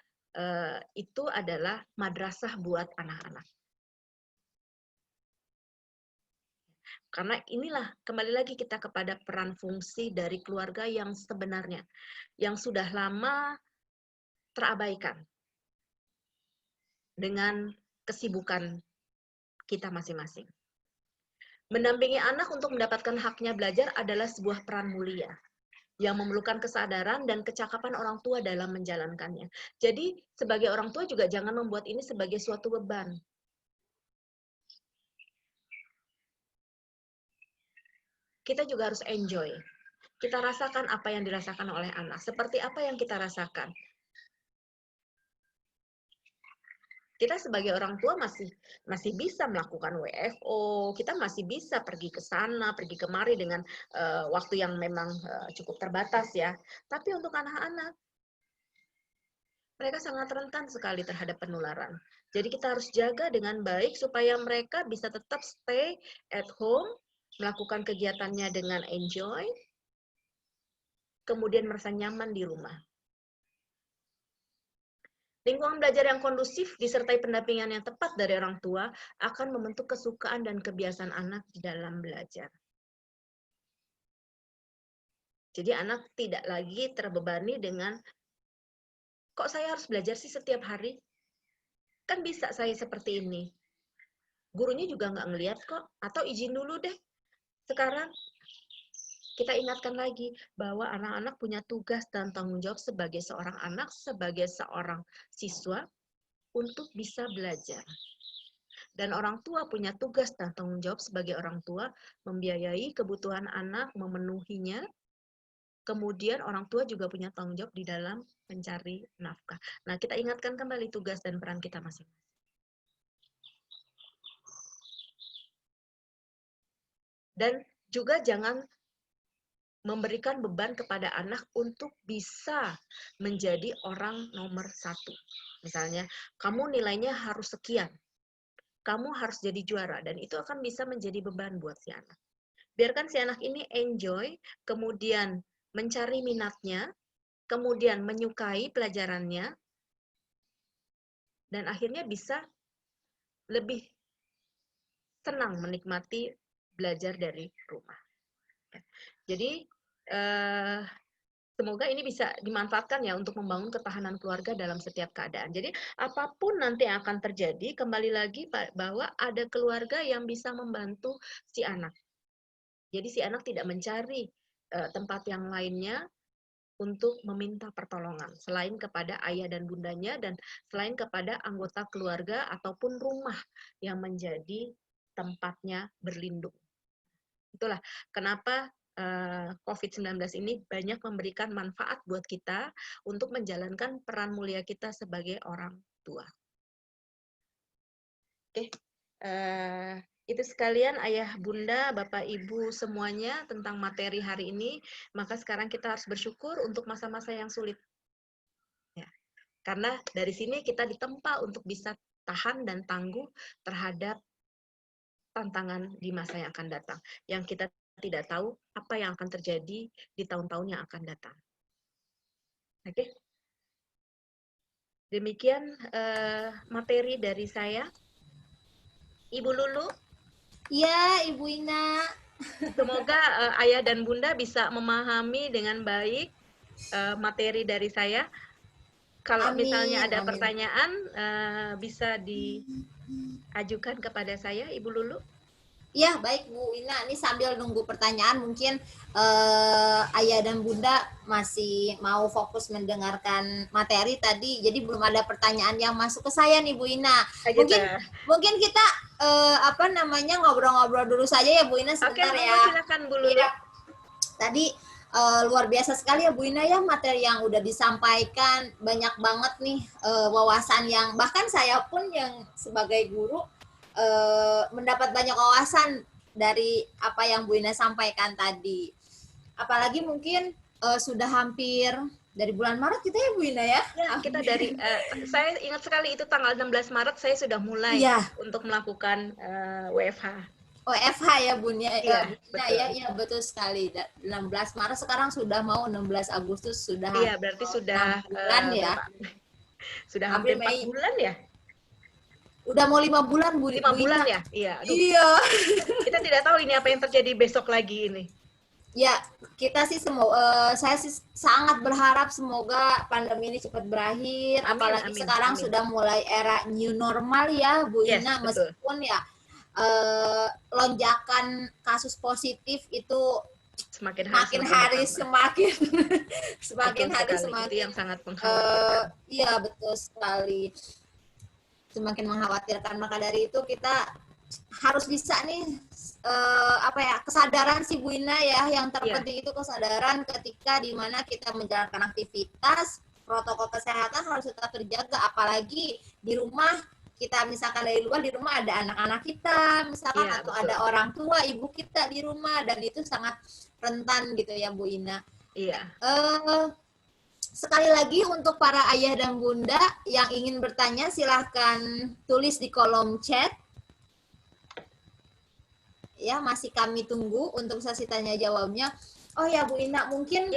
itu adalah madrasah buat anak-anak. Karena inilah kembali lagi kita kepada peran fungsi dari keluarga yang sebenarnya, yang sudah lama terabaikan dengan kesibukan kita masing-masing. Mendampingi anak untuk mendapatkan haknya belajar adalah sebuah peran mulia yang memerlukan kesadaran dan kecakapan orang tua dalam menjalankannya. Jadi sebagai orang tua juga jangan membuat ini sebagai suatu beban. Kita juga harus enjoy. Kita rasakan apa yang dirasakan oleh anak. Seperti apa yang kita rasakan. Kita sebagai orang tua masih bisa melakukan WFO, kita masih bisa pergi ke sana, pergi kemari dengan waktu yang memang cukup terbatas ya. Tapi untuk anak-anak, mereka sangat rentan sekali terhadap penularan. Jadi kita harus jaga dengan baik supaya mereka bisa tetap stay at home, melakukan kegiatannya dengan enjoy, kemudian merasa nyaman di rumah. Lingkungan belajar yang kondusif disertai pendampingan yang tepat dari orang tua akan membentuk kesukaan dan kebiasaan anak di dalam belajar. Jadi anak tidak lagi terbebani dengan, kok saya harus belajar sih setiap hari? Kan bisa saya seperti ini. Gurunya juga nggak ngeliat kok, atau izin dulu deh. Sekarang kita ingatkan lagi bahwa anak-anak punya tugas dan tanggung jawab sebagai seorang anak, sebagai seorang siswa untuk bisa belajar. Dan orang tua punya tugas dan tanggung jawab sebagai orang tua membiayai kebutuhan anak, memenuhinya. Kemudian orang tua juga punya tanggung jawab di dalam mencari nafkah. Nah, kita ingatkan kembali tugas dan peran kita masing-masing. Dan juga jangan memberikan beban kepada anak untuk bisa menjadi orang nomor 1. Misalnya, kamu nilainya harus sekian, kamu harus jadi juara, dan itu akan bisa menjadi beban buat si anak. Biarkan si anak ini enjoy, kemudian mencari minatnya, kemudian menyukai pelajarannya, dan akhirnya bisa lebih senang menikmati belajar dari rumah. Jadi semoga ini bisa dimanfaatkan ya untuk membangun ketahanan keluarga dalam setiap keadaan. Jadi apapun nanti yang akan terjadi, kembali lagi bahwa ada keluarga yang bisa membantu si anak. Jadi si anak tidak mencari tempat yang lainnya untuk meminta pertolongan selain kepada ayah dan bundanya dan selain kepada anggota keluarga ataupun rumah yang menjadi tempatnya berlindung. Itulah kenapa COVID-19 ini banyak memberikan manfaat buat kita untuk menjalankan peran mulia kita sebagai orang tua. Oke, itu sekalian ayah bunda, bapak ibu semuanya tentang materi hari ini. Maka sekarang kita harus bersyukur untuk masa-masa yang sulit. Ya, karena dari sini kita ditempa untuk bisa tahan dan tangguh terhadap tantangan di masa yang akan datang. Yang kita tidak tahu apa yang akan terjadi di tahun-tahun yang akan datang. Oke. Demikian materi dari saya. Ibu Lulu.
Ya, Ibu Ina.
Semoga ayah dan bunda bisa memahami dengan baik materi dari saya. Kalau misalnya ada pertanyaan, bisa diajukan kepada saya, Ibu Lulu.
Ya, baik Bu Ina. Ini sambil nunggu pertanyaan, mungkin ayah dan bunda masih mau fokus mendengarkan materi tadi. Jadi belum ada pertanyaan yang masuk ke saya nih Bu Ina. Mungkin kita ngobrol-ngobrol dulu saja ya Bu Ina sebentar.
Oke,
ya.
Silakan Bu Lulu.
Ya. Tadi Luar biasa sekali ya Bu Ina ya, materi yang udah disampaikan, banyak banget nih wawasan yang bahkan saya pun yang sebagai guru mendapat banyak wawasan dari apa yang Bu Ina sampaikan tadi. Apalagi mungkin sudah hampir dari bulan Maret kita ya Bu Ina ya?
Ya, kita dari saya ingat sekali itu tanggal 16 Maret saya sudah mulai untuk melakukan WFH.
WFH ya Bu Ina,
Iya,
ya betul sekali. 16 Maret sekarang sudah mau 16 Agustus sudah.
Iya, berarti sudah
bulan ya.
Sudah hampir 4 bulan ya?
Udah mau 5 bulan Bu.
5 bulan ya? Iya. Aduh.
Iya.
Kita tidak tahu ini apa yang terjadi besok lagi ini.
Ya, kita sih saya sih sangat berharap semoga pandemi ini cepat berakhir. Apalagi sekarang sudah mulai era new normal ya Bu Ina, meskipun ya lonjakan kasus positif itu semakin hari semakin hari semakin
itu yang sangat mengkhawatirkan.
Iya betul sekali, semakin mengkhawatirkan. Maka dari itu kita harus bisa nih kesadaran si Bu Ina ya, yang terpenting itu kesadaran ketika dimana kita menjalankan aktivitas, protokol kesehatan harus tetap terjaga, apalagi di rumah. Kita misalkan dari luar, di rumah ada anak-anak kita misalkan, atau ada orang tua ibu kita di rumah, dan itu sangat rentan gitu ya Bu Ina.
Iya.
Sekali lagi untuk para ayah dan bunda yang ingin bertanya silahkan tulis di kolom chat ya, masih kami tunggu untuk sesi tanya jawabnya. Oh ya Bu Ina, mungkin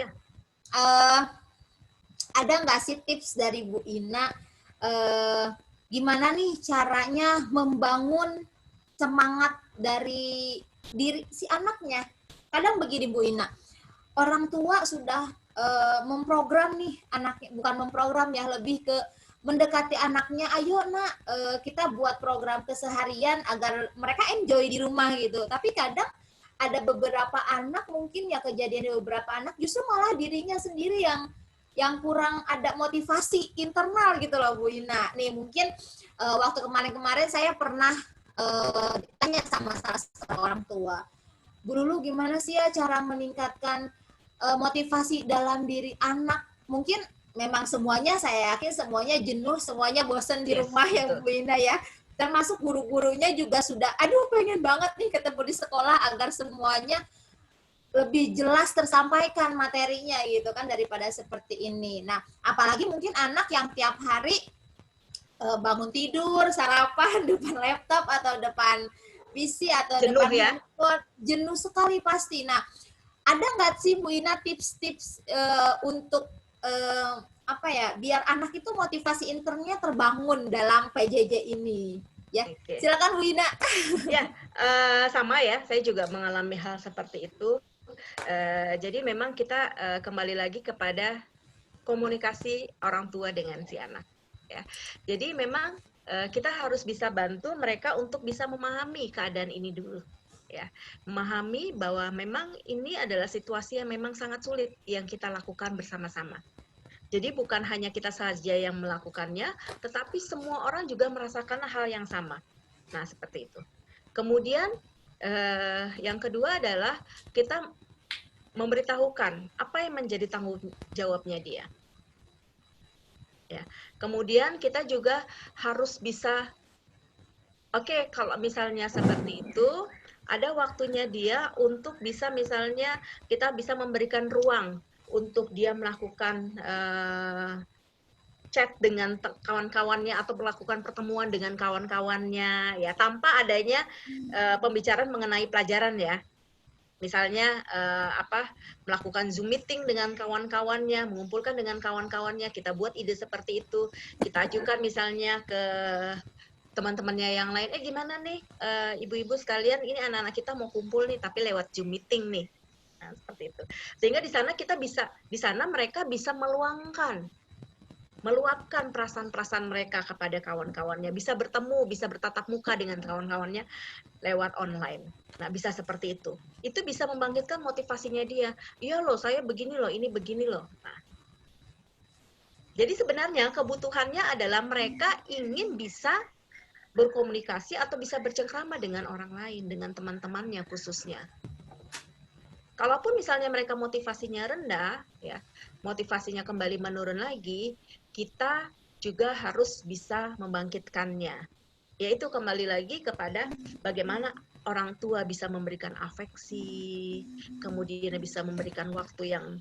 ada nggak sih tips dari Bu Ina gimana nih caranya membangun semangat dari diri si anaknya? Kadang begini Bu Ina, orang tua sudah memprogram nih anaknya, bukan memprogram ya, lebih ke mendekati anaknya, ayo nak kita buat program keseharian agar mereka enjoy di rumah gitu. Tapi kadang ada beberapa anak, mungkin ya kejadian beberapa anak justru malah dirinya sendiri yang kurang ada motivasi internal gitu loh Bu Ina. Nih mungkin waktu kemarin-kemarin saya pernah ditanya sama salah satu orang tua, Bu Lulu gimana sih ya cara meningkatkan motivasi dalam diri anak? Mungkin memang semuanya, saya yakin semuanya jenuh, semuanya bosan di rumah ya Bu Ina ya. Termasuk guru-gurunya juga sudah, aduh pengen banget nih ketemu di sekolah agar semuanya lebih jelas tersampaikan materinya gitu kan, daripada seperti ini. Nah, apalagi mungkin anak yang tiap hari bangun tidur, sarapan depan laptop atau depan PC atau
jenuh
depan
handphone,
jenuh sekali pasti. Nah, ada nggak sih Bu Ina tips-tips untuk biar anak itu motivasi internnya terbangun dalam PJJ ini? Ya, silakan Bu Ina.
Ya, sama ya, saya juga mengalami hal seperti itu. Jadi memang kita kembali lagi kepada komunikasi orang tua dengan si anak. Ya, jadi memang kita harus bisa bantu mereka untuk bisa memahami keadaan ini dulu. Ya, memahami bahwa memang ini adalah situasi yang memang sangat sulit yang kita lakukan bersama-sama. Jadi bukan hanya kita saja yang melakukannya, tetapi semua orang juga merasakan hal yang sama. Nah, seperti itu. Kemudian yang kedua adalah kita memberitahukan apa yang menjadi tanggung jawabnya dia. Ya. Kemudian kita juga harus bisa, kalau misalnya seperti itu, ada waktunya dia untuk bisa, misalnya kita bisa memberikan ruang untuk dia melakukan chat dengan kawan-kawannya atau melakukan pertemuan dengan kawan-kawannya ya, tanpa adanya pembicaraan mengenai pelajaran ya. Misalnya melakukan Zoom meeting dengan kawan-kawannya, mengumpulkan dengan kawan-kawannya, kita buat ide seperti itu, kita ajukan misalnya ke teman-temannya yang lain, gimana nih ibu-ibu sekalian, ini anak-anak kita mau kumpul nih tapi lewat Zoom meeting nih. Nah, seperti itu. Sehingga di sana mereka bisa meluapkan perasaan-perasaan mereka kepada kawan-kawannya, bisa bertemu, bisa bertatap muka dengan kawan-kawannya lewat online. Nah, bisa seperti itu. Itu bisa membangkitkan motivasinya dia. Iya loh, saya begini loh, ini begini loh. Nah, jadi sebenarnya kebutuhannya adalah mereka ingin bisa berkomunikasi atau bisa bercengkrama dengan orang lain, dengan teman-temannya khususnya. Kalaupun misalnya mereka motivasinya rendah, ya, motivasinya kembali menurun lagi, kita juga harus bisa membangkitkannya. Yaitu kembali lagi kepada bagaimana orang tua bisa memberikan afeksi, kemudian bisa memberikan waktu yang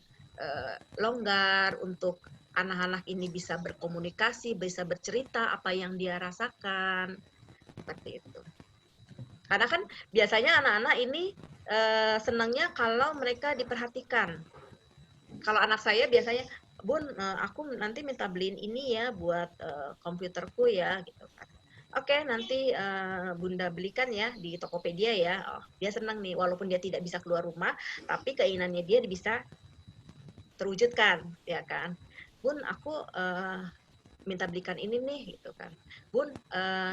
longgar untuk anak-anak ini bisa berkomunikasi, bisa bercerita apa yang dia rasakan, seperti itu. Karena kan biasanya anak-anak ini senangnya kalau mereka diperhatikan. Kalau anak saya biasanya, Bun, aku nanti minta beliin ini ya buat komputerku ya, gitu kan. Oke, nanti Bunda belikan ya di Tokopedia ya. Oh, dia senang nih, walaupun dia tidak bisa keluar rumah, tapi keinginannya dia bisa terwujudkan, ya kan. Bun, aku minta belikan ini nih, gitu kan. Bun,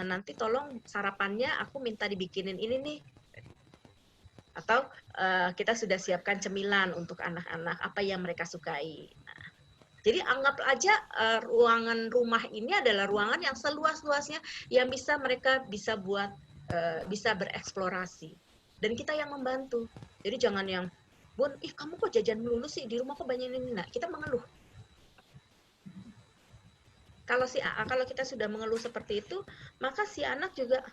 nanti tolong sarapannya aku minta dibikinin ini nih. Atau kita sudah siapkan cemilan untuk anak-anak, apa yang mereka sukai. Nah, jadi anggap aja ruangan rumah ini adalah ruangan yang seluas-luasnya yang bisa mereka bisa buat, bisa bereksplorasi. Dan kita yang membantu. Jadi jangan yang, Bun, ih kamu kok jajan melulu sih, di rumah kok banyak ini. Nah, kita mengeluh. Kalau kita sudah mengeluh seperti itu, maka si anak juga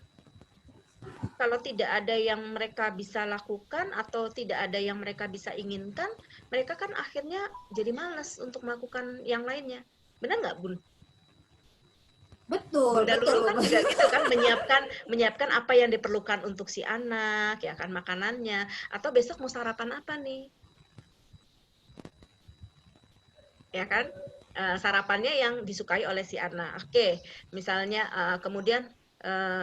kalau tidak ada yang mereka bisa lakukan atau tidak ada yang mereka bisa inginkan, mereka kan akhirnya jadi malas untuk melakukan yang lainnya. Benar nggak, Bun?
Betul,
Bunda
betul.
Lulu kan juga gitu kan, menyiapkan apa yang diperlukan untuk si anak, ya kan, makanannya, atau besok mau sarapan apa nih? Ya kan? Sarapannya yang disukai oleh si anak. Oke, misalnya kemudian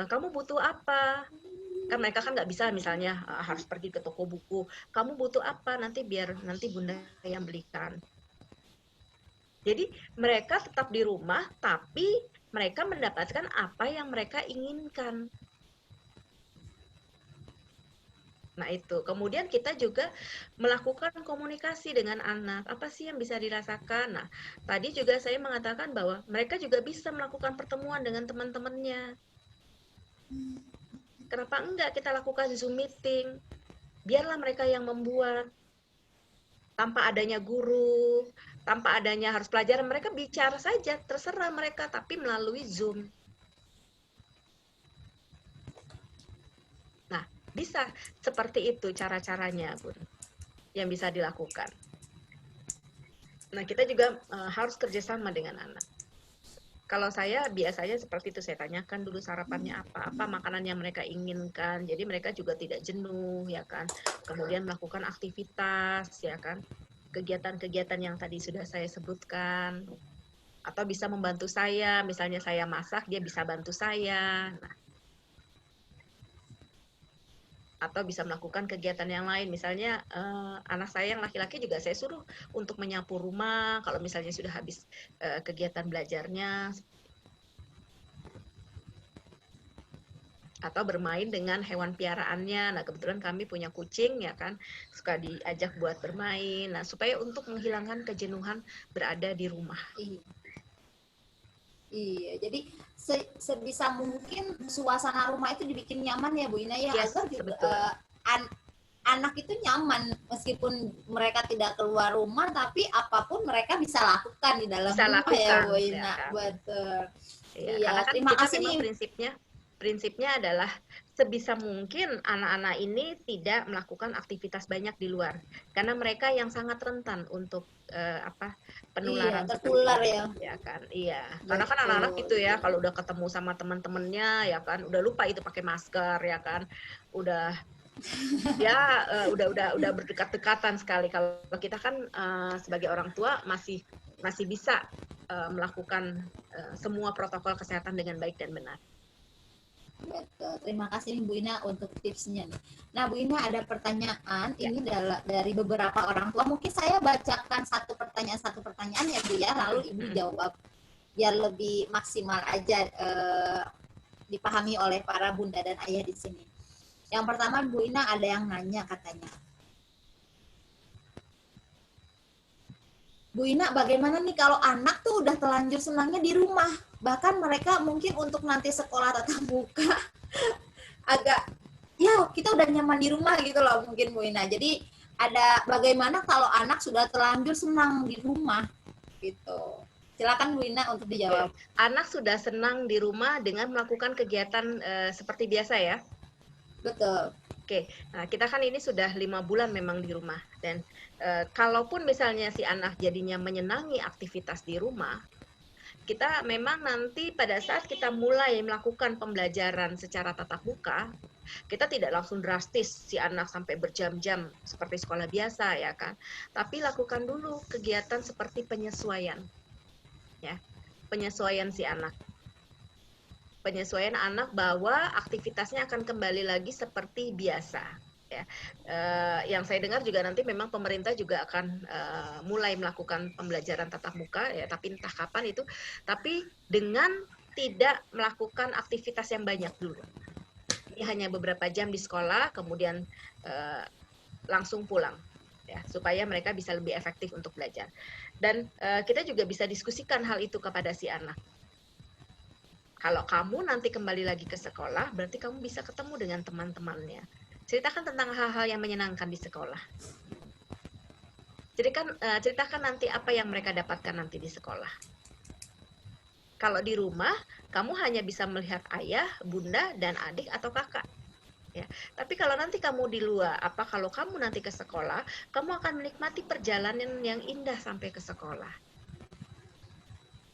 kamu butuh apa? Kan mereka kan nggak bisa misalnya harus pergi ke toko buku. Kamu butuh apa? Nanti biar nanti Bunda yang belikan. Jadi mereka tetap di rumah, tapi mereka mendapatkan apa yang mereka inginkan. Nah itu, kemudian kita juga melakukan komunikasi dengan anak. Apa sih yang bisa dirasakan? Nah, tadi juga saya mengatakan bahwa mereka juga bisa melakukan pertemuan dengan teman-temannya. Kenapa enggak kita lakukan Zoom meeting? Biarlah mereka yang membuat. Tanpa adanya guru, tanpa adanya harus pelajaran, mereka bicara saja, terserah mereka, tapi melalui Zoom. Nah, bisa seperti itu cara-caranya, Bun, yang bisa dilakukan. Nah, kita juga harus kerjasama dengan anak. Kalau saya biasanya seperti itu, saya tanyakan dulu sarapannya apa makanan yang mereka inginkan, jadi mereka juga tidak jenuh, ya kan. Kemudian melakukan aktivitas, ya kan, kegiatan-kegiatan yang tadi sudah saya sebutkan, atau bisa membantu saya, misalnya saya masak, dia bisa bantu saya. Nah, atau bisa melakukan kegiatan yang lain, misalnya anak saya yang laki-laki juga saya suruh untuk menyapu rumah kalau misalnya sudah habis kegiatan belajarnya, atau bermain dengan hewan piaraannya. Nah, kebetulan kami punya kucing, ya kan, suka diajak buat bermain, nah supaya untuk menghilangkan kejenuhan berada di rumah.
Iya, jadi sebisa mungkin suasana rumah itu dibikin nyaman ya Bu Ina ya,
Yes,
agar juga
betul.
anak itu nyaman meskipun mereka tidak keluar rumah, tapi apapun mereka bisa lakukan di dalam
Bisa
rumah
lakukan,
ya Bu Ina.
ya kan?
Betul.
Iya,
Iya,
karena kan
terima
kita
kasih
memang
nih.
prinsipnya adalah sebisa mungkin anak-anak ini tidak melakukan aktivitas banyak di luar, karena mereka yang sangat rentan untuk penularan
Iya, tertular
seperti
ya.
ini, ya kan. Iya, karena kan anak-anak
Betul.
gitu ya, kalau udah ketemu sama teman-temannya, ya kan, udah lupa itu pakai masker, ya kan, udah ya udah berdekat-dekatan sekali. Kalau kita kan sebagai orang tua masih bisa melakukan semua protokol kesehatan dengan baik dan benar.
Betul. Terima kasih Bu Ina untuk tipsnya nih. Nah Bu Ina ada pertanyaan ini dari beberapa orang tua. Mungkin saya bacakan satu pertanyaan ya Bu ya, lalu Ibu jawab biar lebih maksimal aja dipahami oleh para bunda dan ayah di sini. Yang pertama Bu Ina ada yang nanya katanya, Bu Ina, bagaimana nih kalau anak tuh udah terlanjur senangnya di rumah, bahkan mereka mungkin untuk nanti sekolah tatap muka agak, ya kita udah nyaman di rumah gitu loh mungkin Bu Ina. Jadi ada bagaimana kalau anak sudah terlanjur senang di rumah gitu. Silakan Bu Ina untuk dijawab.
Anak sudah senang di rumah dengan melakukan kegiatan seperti biasa ya.
Betul.
Oke, nah kita kan ini sudah 5 bulan memang di rumah, dan kalaupun misalnya si anak jadinya menyenangi aktivitas di rumah, kita memang nanti pada saat kita mulai melakukan pembelajaran secara tatap muka, kita tidak langsung drastis si anak sampai berjam-jam seperti sekolah biasa ya kan, tapi lakukan dulu kegiatan seperti penyesuaian, ya, penyesuaian si anak. Penyesuaian anak bahwa aktivitasnya akan kembali lagi seperti biasa. Ya, yang saya dengar juga nanti memang pemerintah juga akan mulai melakukan pembelajaran tatap muka, ya, tapi entah kapan itu. Tapi dengan tidak melakukan aktivitas yang banyak dulu. Ini hanya beberapa jam di sekolah, kemudian langsung pulang, ya, supaya mereka bisa lebih efektif untuk belajar. Dan kita juga bisa diskusikan hal itu kepada si anak. Kalau kamu nanti kembali lagi ke sekolah, berarti kamu bisa ketemu dengan teman-temannya. Ceritakan tentang hal-hal yang menyenangkan di sekolah. Ceritakan nanti apa yang mereka dapatkan nanti di sekolah. Kalau di rumah, kamu hanya bisa melihat ayah, bunda, dan adik atau kakak. Ya. Tapi kalau nanti kamu di luar, kalau kamu nanti ke sekolah, kamu akan menikmati perjalanan yang indah sampai ke sekolah.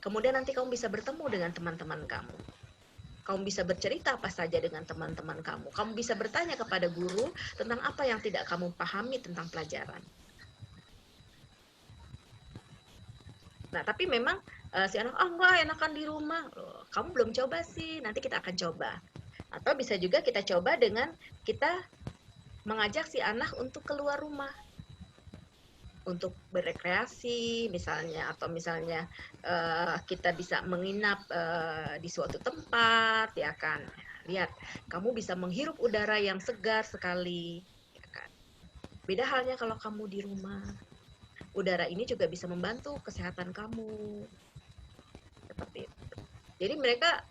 Kemudian nanti kamu bisa bertemu dengan teman-teman kamu. Kamu bisa bercerita apa saja dengan teman-teman kamu. Kamu bisa bertanya kepada guru tentang apa yang tidak kamu pahami tentang pelajaran. Nah, tapi memang si anak, enggak, enakan di rumah. Loh, kamu belum coba sih, nanti kita akan coba. Atau bisa juga kita coba dengan kita mengajak si anak untuk keluar rumah. Untuk berekreasi misalnya, atau misalnya kita bisa menginap di suatu tempat, ya kan. Lihat, kamu bisa menghirup udara yang segar sekali, ya kan. Beda halnya kalau kamu di rumah. Udara ini juga bisa membantu kesehatan kamu. Seperti itu. Jadi mereka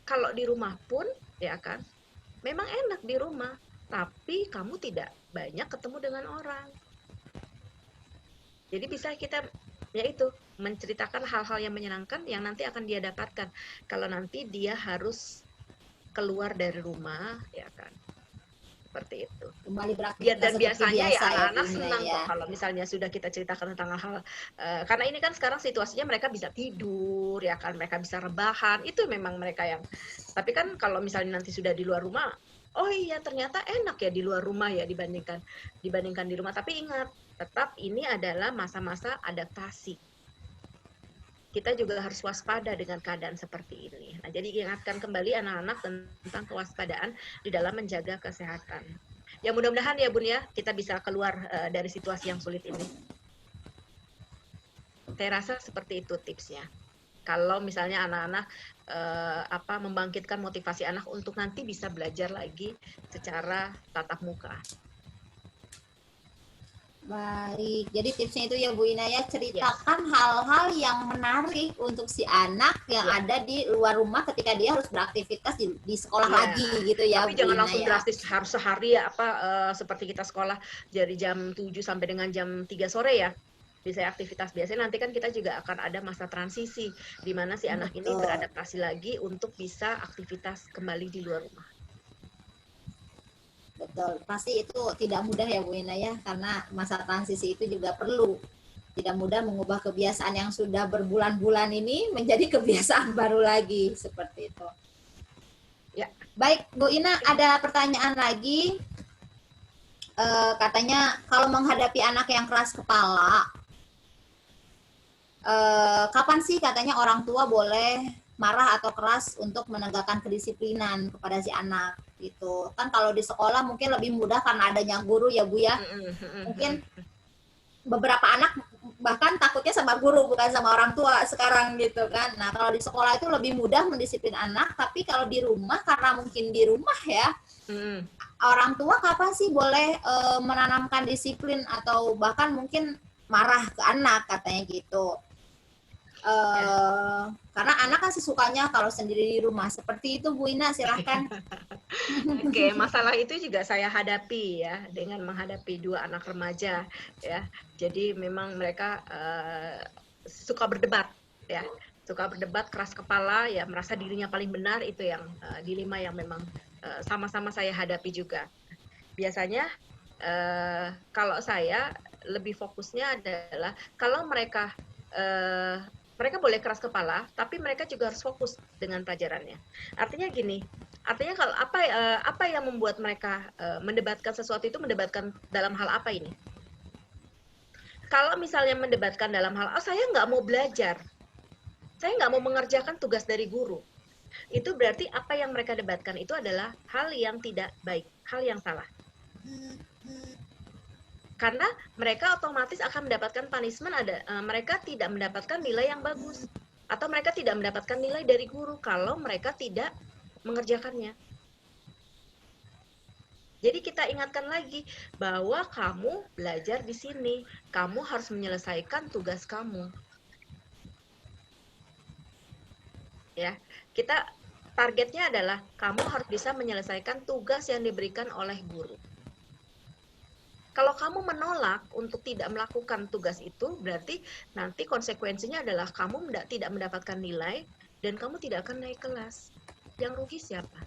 kalau di rumah pun, ya kan, memang enak di rumah, tapi kamu tidak banyak ketemu dengan orang. Jadi bisa kita, yaitu, menceritakan hal-hal yang menyenangkan yang nanti akan dia dapatkan kalau nanti dia harus keluar dari rumah, ya kan. Seperti itu.
Kembali beraktivitas
Dan biasanya
biasa,
ya anak-anak
ya,
senang
ya.
kok kalau misalnya sudah kita ceritakan tentang hal karena ini kan sekarang situasinya mereka bisa tidur, ya kan, mereka bisa rebahan, itu memang mereka yang. Tapi kan kalau misalnya nanti sudah di luar rumah, oh iya ternyata enak ya di luar rumah ya dibandingkan di rumah. Tapi ingat, tetap ini adalah masa-masa adaptasi. Kita juga harus waspada dengan keadaan seperti ini. Nah, jadi ingatkan kembali anak-anak tentang kewaspadaan di dalam menjaga kesehatan. Ya mudah-mudahan ya Bun ya, kita bisa keluar dari situasi yang sulit ini. Saya rasa seperti itu tipsnya. Kalau misalnya anak-anak membangkitkan motivasi anak untuk nanti bisa belajar lagi secara tatap muka.
Baik, jadi tipsnya itu ya Bu Ina ya, ceritakan hal-hal yang menarik untuk si anak yang ada di luar rumah ketika dia harus beraktivitas di sekolah lagi gitu ya.
Tapi
Bu
jangan
Ina,
langsung
ya.
drastis harus sehari ya seperti kita sekolah dari jam 7 sampai dengan jam 3 sore ya. Bisa aktivitas biasanya, nanti kan kita juga akan ada masa transisi di mana si anak ini beradaptasi lagi untuk bisa aktivitas kembali di luar rumah.
Betul, pasti itu tidak mudah ya Bu Ina ya, karena masa transisi itu juga perlu. Tidak mudah mengubah kebiasaan yang sudah berbulan-bulan ini menjadi kebiasaan baru lagi, seperti itu.
Ya.
Baik, Bu Ina, ada pertanyaan lagi. Katanya kalau menghadapi anak yang keras kepala, kapan sih katanya orang tua boleh marah atau keras untuk menegakkan kedisiplinan kepada si anak? Gitu kan, kalau di sekolah mungkin lebih mudah karena adanya guru ya Bu ya. Mungkin beberapa anak bahkan takutnya sama guru bukan sama orang tua sekarang gitu kan. Nah kalau di sekolah itu lebih mudah mendisiplin anak, tapi kalau di rumah karena mungkin di rumah ya, orang tua kapan sih boleh menanamkan disiplin atau bahkan mungkin marah ke anak katanya gitu. Karena anak kan sukanya kalau sendiri di rumah. Seperti itu Bu Ina, silahkan.
Oke, masalah itu juga saya hadapi ya dengan menghadapi 2 anak remaja ya. Jadi memang mereka suka berdebat ya, suka berdebat keras kepala ya, merasa dirinya paling benar. Itu yang dilema yang memang sama-sama saya hadapi juga. Biasanya kalau saya lebih fokusnya adalah kalau mereka boleh keras kepala, tapi mereka juga harus fokus dengan pelajarannya. Artinya gini, artinya kalau apa yang membuat mereka mendebatkan sesuatu itu, mendebatkan dalam hal apa ini? Kalau misalnya mendebatkan dalam hal, saya nggak mau belajar, saya nggak mau mengerjakan tugas dari guru, itu berarti apa yang mereka debatkan itu adalah hal yang tidak baik, hal yang salah. Karena mereka otomatis akan mendapatkan punishment, mereka tidak mendapatkan nilai yang bagus, atau mereka tidak mendapatkan nilai dari guru kalau mereka tidak mengerjakannya. Jadi kita ingatkan lagi bahwa kamu belajar di sini, kamu harus menyelesaikan tugas kamu. Ya, kita targetnya adalah kamu harus bisa menyelesaikan tugas yang diberikan oleh guru. Kalau kamu menolak untuk tidak melakukan tugas itu, berarti nanti konsekuensinya adalah kamu tidak mendapatkan nilai dan kamu tidak akan naik kelas. Yang rugi siapa?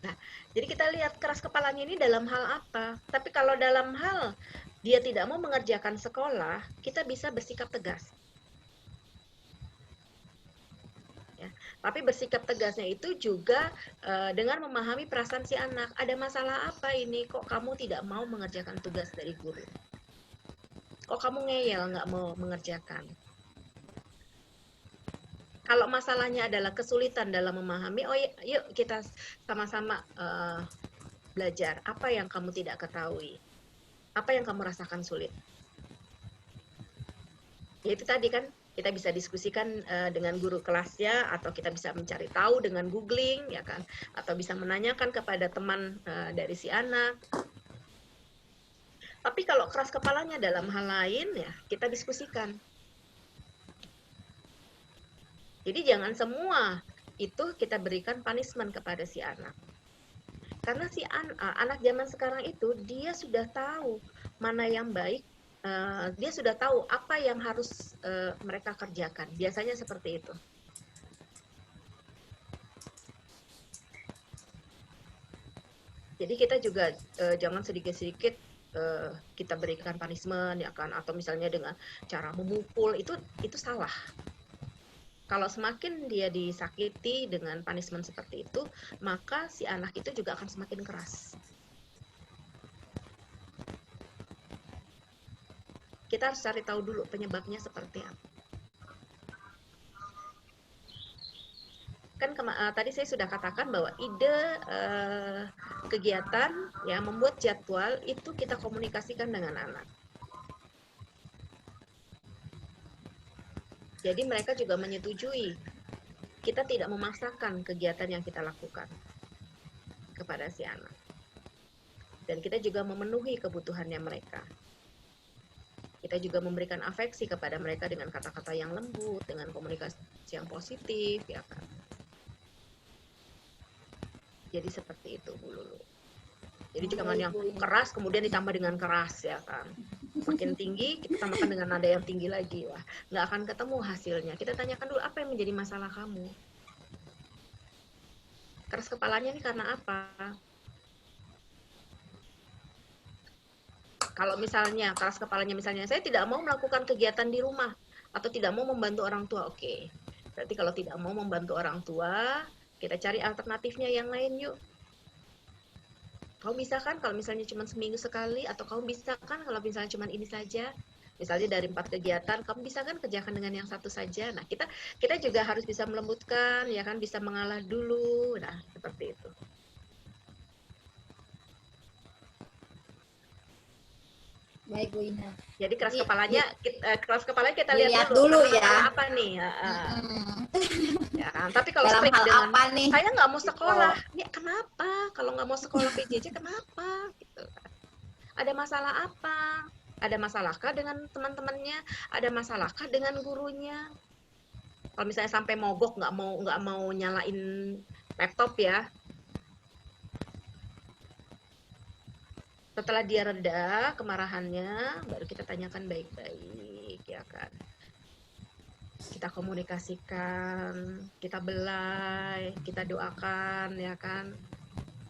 Nah, jadi kita lihat keras kepalanya ini dalam hal apa. Tapi kalau dalam hal dia tidak mau mengerjakan sekolah, kita bisa bersikap tegas. Tapi bersikap tegasnya itu juga dengan memahami perasaan si anak. Ada masalah apa ini? Kok kamu tidak mau mengerjakan tugas dari guru? Kok kamu ngeyel nggak mau mengerjakan? Kalau masalahnya adalah kesulitan dalam memahami, oh yuk kita sama-sama belajar. Apa yang kamu tidak ketahui? Apa yang kamu rasakan sulit? Ya itu tadi kan, kita bisa diskusikan dengan guru kelasnya, atau kita bisa mencari tahu dengan googling, ya kan, atau bisa menanyakan kepada teman dari si anak. Tapi kalau keras kepalanya dalam hal lain, ya kita diskusikan. Jadi jangan semua itu kita berikan punishment kepada si anak. Karena si anak zaman sekarang itu, dia sudah tahu mana yang baik, dia sudah tahu apa yang harus mereka kerjakan. Biasanya seperti itu. Jadi kita juga jangan sedikit-sedikit kita berikan punishment, ya kan, atau misalnya dengan cara memukul, itu salah. Kalau semakin dia disakiti dengan punishment seperti itu, maka si anak itu juga akan semakin keras. Kita harus cari tahu dulu penyebabnya seperti apa. Kan tadi saya sudah katakan bahwa ide kegiatan ya membuat jadwal itu kita komunikasikan dengan anak. Jadi mereka juga menyetujui. Kita tidak memaksakan kegiatan yang kita lakukan kepada si anak. Dan kita juga memenuhi kebutuhannya mereka. Kita juga memberikan afeksi kepada mereka dengan kata-kata yang lembut, dengan komunikasi yang positif, ya kan. Jadi seperti itu Bu Lulu. Jadi jangan yang keras kemudian ditambah dengan keras, ya kan. Makin tinggi kita tambahkan dengan nada yang tinggi lagi, wah nggak akan ketemu hasilnya. Kita tanyakan dulu apa yang menjadi masalah kamu. Keras kepalanya ini karena apa? Kalau misalnya keras kepalanya, misalnya saya tidak mau melakukan kegiatan di rumah atau tidak mau membantu orang tua, oke. Berarti kalau tidak mau membantu orang tua, kita cari alternatifnya yang lain yuk. Kamu bisa kan kalau misalnya cuma seminggu sekali, atau kamu bisa kan kalau misalnya cuma ini saja. Misalnya dari 4 kegiatan, kamu bisa kan kerjakan dengan yang 1 saja. Nah, kita juga harus bisa melembutkan, ya kan, bisa mengalah dulu. Nah, seperti itu.
Baik Bu Ina.
Jadi keras kepalanya kita lihat
dulu ya.
Apa nih? Ya, tapi kalau
dalam hal
dengan
apa nih?
Saya nggak mau sekolah. Ya kenapa? Kalau nggak mau sekolah PJJ kenapa? Gitu. Ada masalah apa? Ada masalahkah dengan teman-temannya? Ada masalahkah dengan gurunya? Kalau misalnya sampai mogok nggak mau nyalain laptop ya. Setelah dia reda kemarahannya, baru kita tanyakan baik-baik, ya kan. Kita komunikasikan, kita belai, kita doakan, ya kan.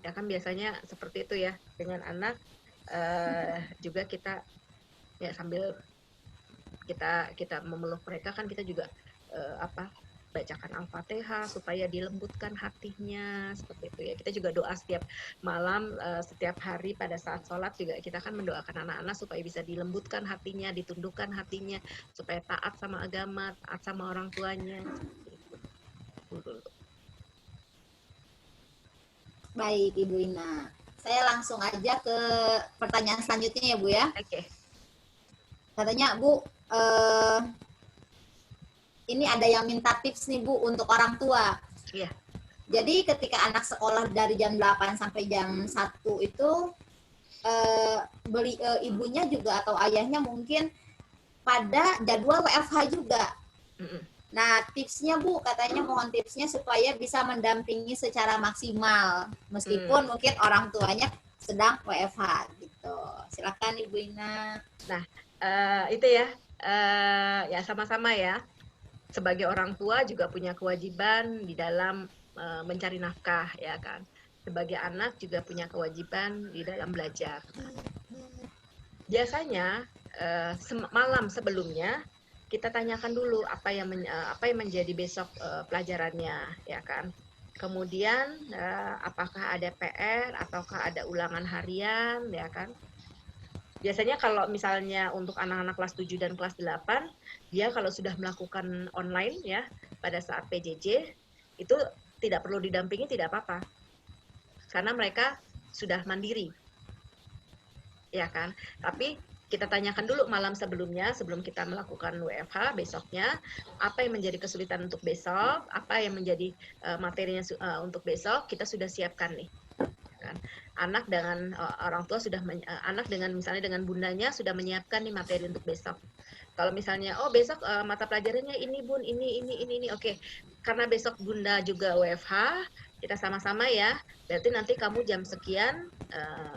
Ya kan biasanya seperti itu ya dengan anak. Juga kita ya sambil kita memeluk mereka kan kita juga bacakan Al-Fatihah supaya dilembutkan hatinya, seperti itu ya. Kita juga doa setiap malam, setiap hari pada saat sholat juga kita kan mendoakan anak-anak supaya bisa dilembutkan hatinya, ditundukkan hatinya, supaya taat sama agama, taat sama orang tuanya.
Baik, Ibu Ina. Saya langsung aja ke pertanyaan selanjutnya ya, Bu ya.
Oke.
Katanya, Bu, ini ada yang minta tips nih, Bu, untuk orang tua.
Iya.
Jadi ketika anak sekolah dari jam 8 sampai jam 1 itu ibunya juga atau ayahnya mungkin pada jadwal WFH juga. Nah, tipsnya Bu, katanya mohon tipsnya supaya bisa mendampingi secara maksimal meskipun mungkin orang tuanya sedang WFH gitu. Silakan Ibu Ina.
Nah, itu ya, ya sama-sama ya. Sebagai orang tua juga punya kewajiban di dalam mencari nafkah, ya kan. Sebagai anak juga punya kewajiban di dalam belajar. Biasanya malam sebelumnya kita tanyakan dulu apa yang menjadi besok pelajarannya, ya kan. Kemudian apakah ada PR ataukah ada ulangan harian, ya kan. Biasanya kalau misalnya untuk anak-anak kelas 7 dan kelas 8, dia kalau sudah melakukan online ya pada saat PJJ itu tidak perlu didampingi, tidak apa-apa. Karena mereka sudah mandiri. Ya kan? Tapi kita tanyakan dulu malam sebelumnya, sebelum kita melakukan WFH besoknya, apa yang menjadi kesulitan untuk besok, apa yang menjadi materinya untuk besok, kita sudah siapkan nih. Kan? Anak dengan orang tua sudah anak dengan misalnya dengan bundanya sudah menyiapkan nih materi untuk besok. Kalau misalnya besok mata pelajarannya ini Bun, ini. Oke. Karena besok Bunda juga WFH, kita sama-sama ya. Berarti nanti kamu jam sekian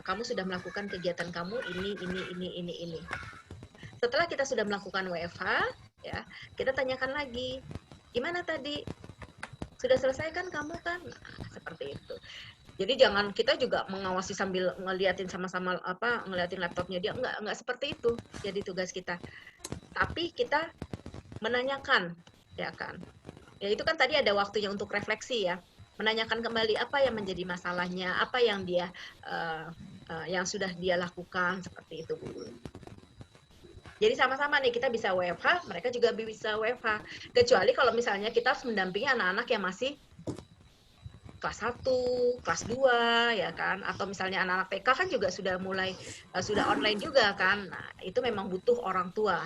kamu sudah melakukan kegiatan kamu ini. Setelah kita sudah melakukan WFH, ya, kita tanyakan lagi. Gimana tadi? Sudah selesai kan kamu kan? Nah, seperti itu. Jadi jangan kita juga mengawasi sambil ngeliatin sama-sama ngeliatin laptopnya dia, enggak seperti itu jadi tugas kita. Tapi kita menanyakan, ya kan. Ya itu kan tadi ada waktunya untuk refleksi ya. Menanyakan kembali apa yang menjadi masalahnya, apa yang dia yang sudah dia lakukan, seperti itu Bu. Jadi sama-sama nih kita bisa WFH, mereka juga bisa WFH. Kecuali kalau misalnya kita harus mendampingi anak-anak yang masih kelas 1, kelas 2 ya kan, atau misalnya anak-anak TK kan juga sudah mulai sudah online juga kan. Nah, itu memang butuh orang tua.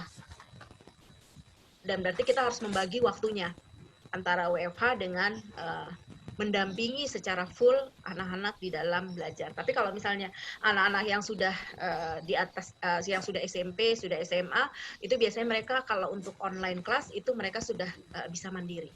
Dan berarti kita harus membagi waktunya antara WFH dengan mendampingi secara full anak-anak di dalam belajar. Tapi kalau misalnya anak-anak yang sudah di atas yang sudah SMP, sudah SMA, itu biasanya mereka kalau untuk online kelas itu mereka sudah bisa mandiri.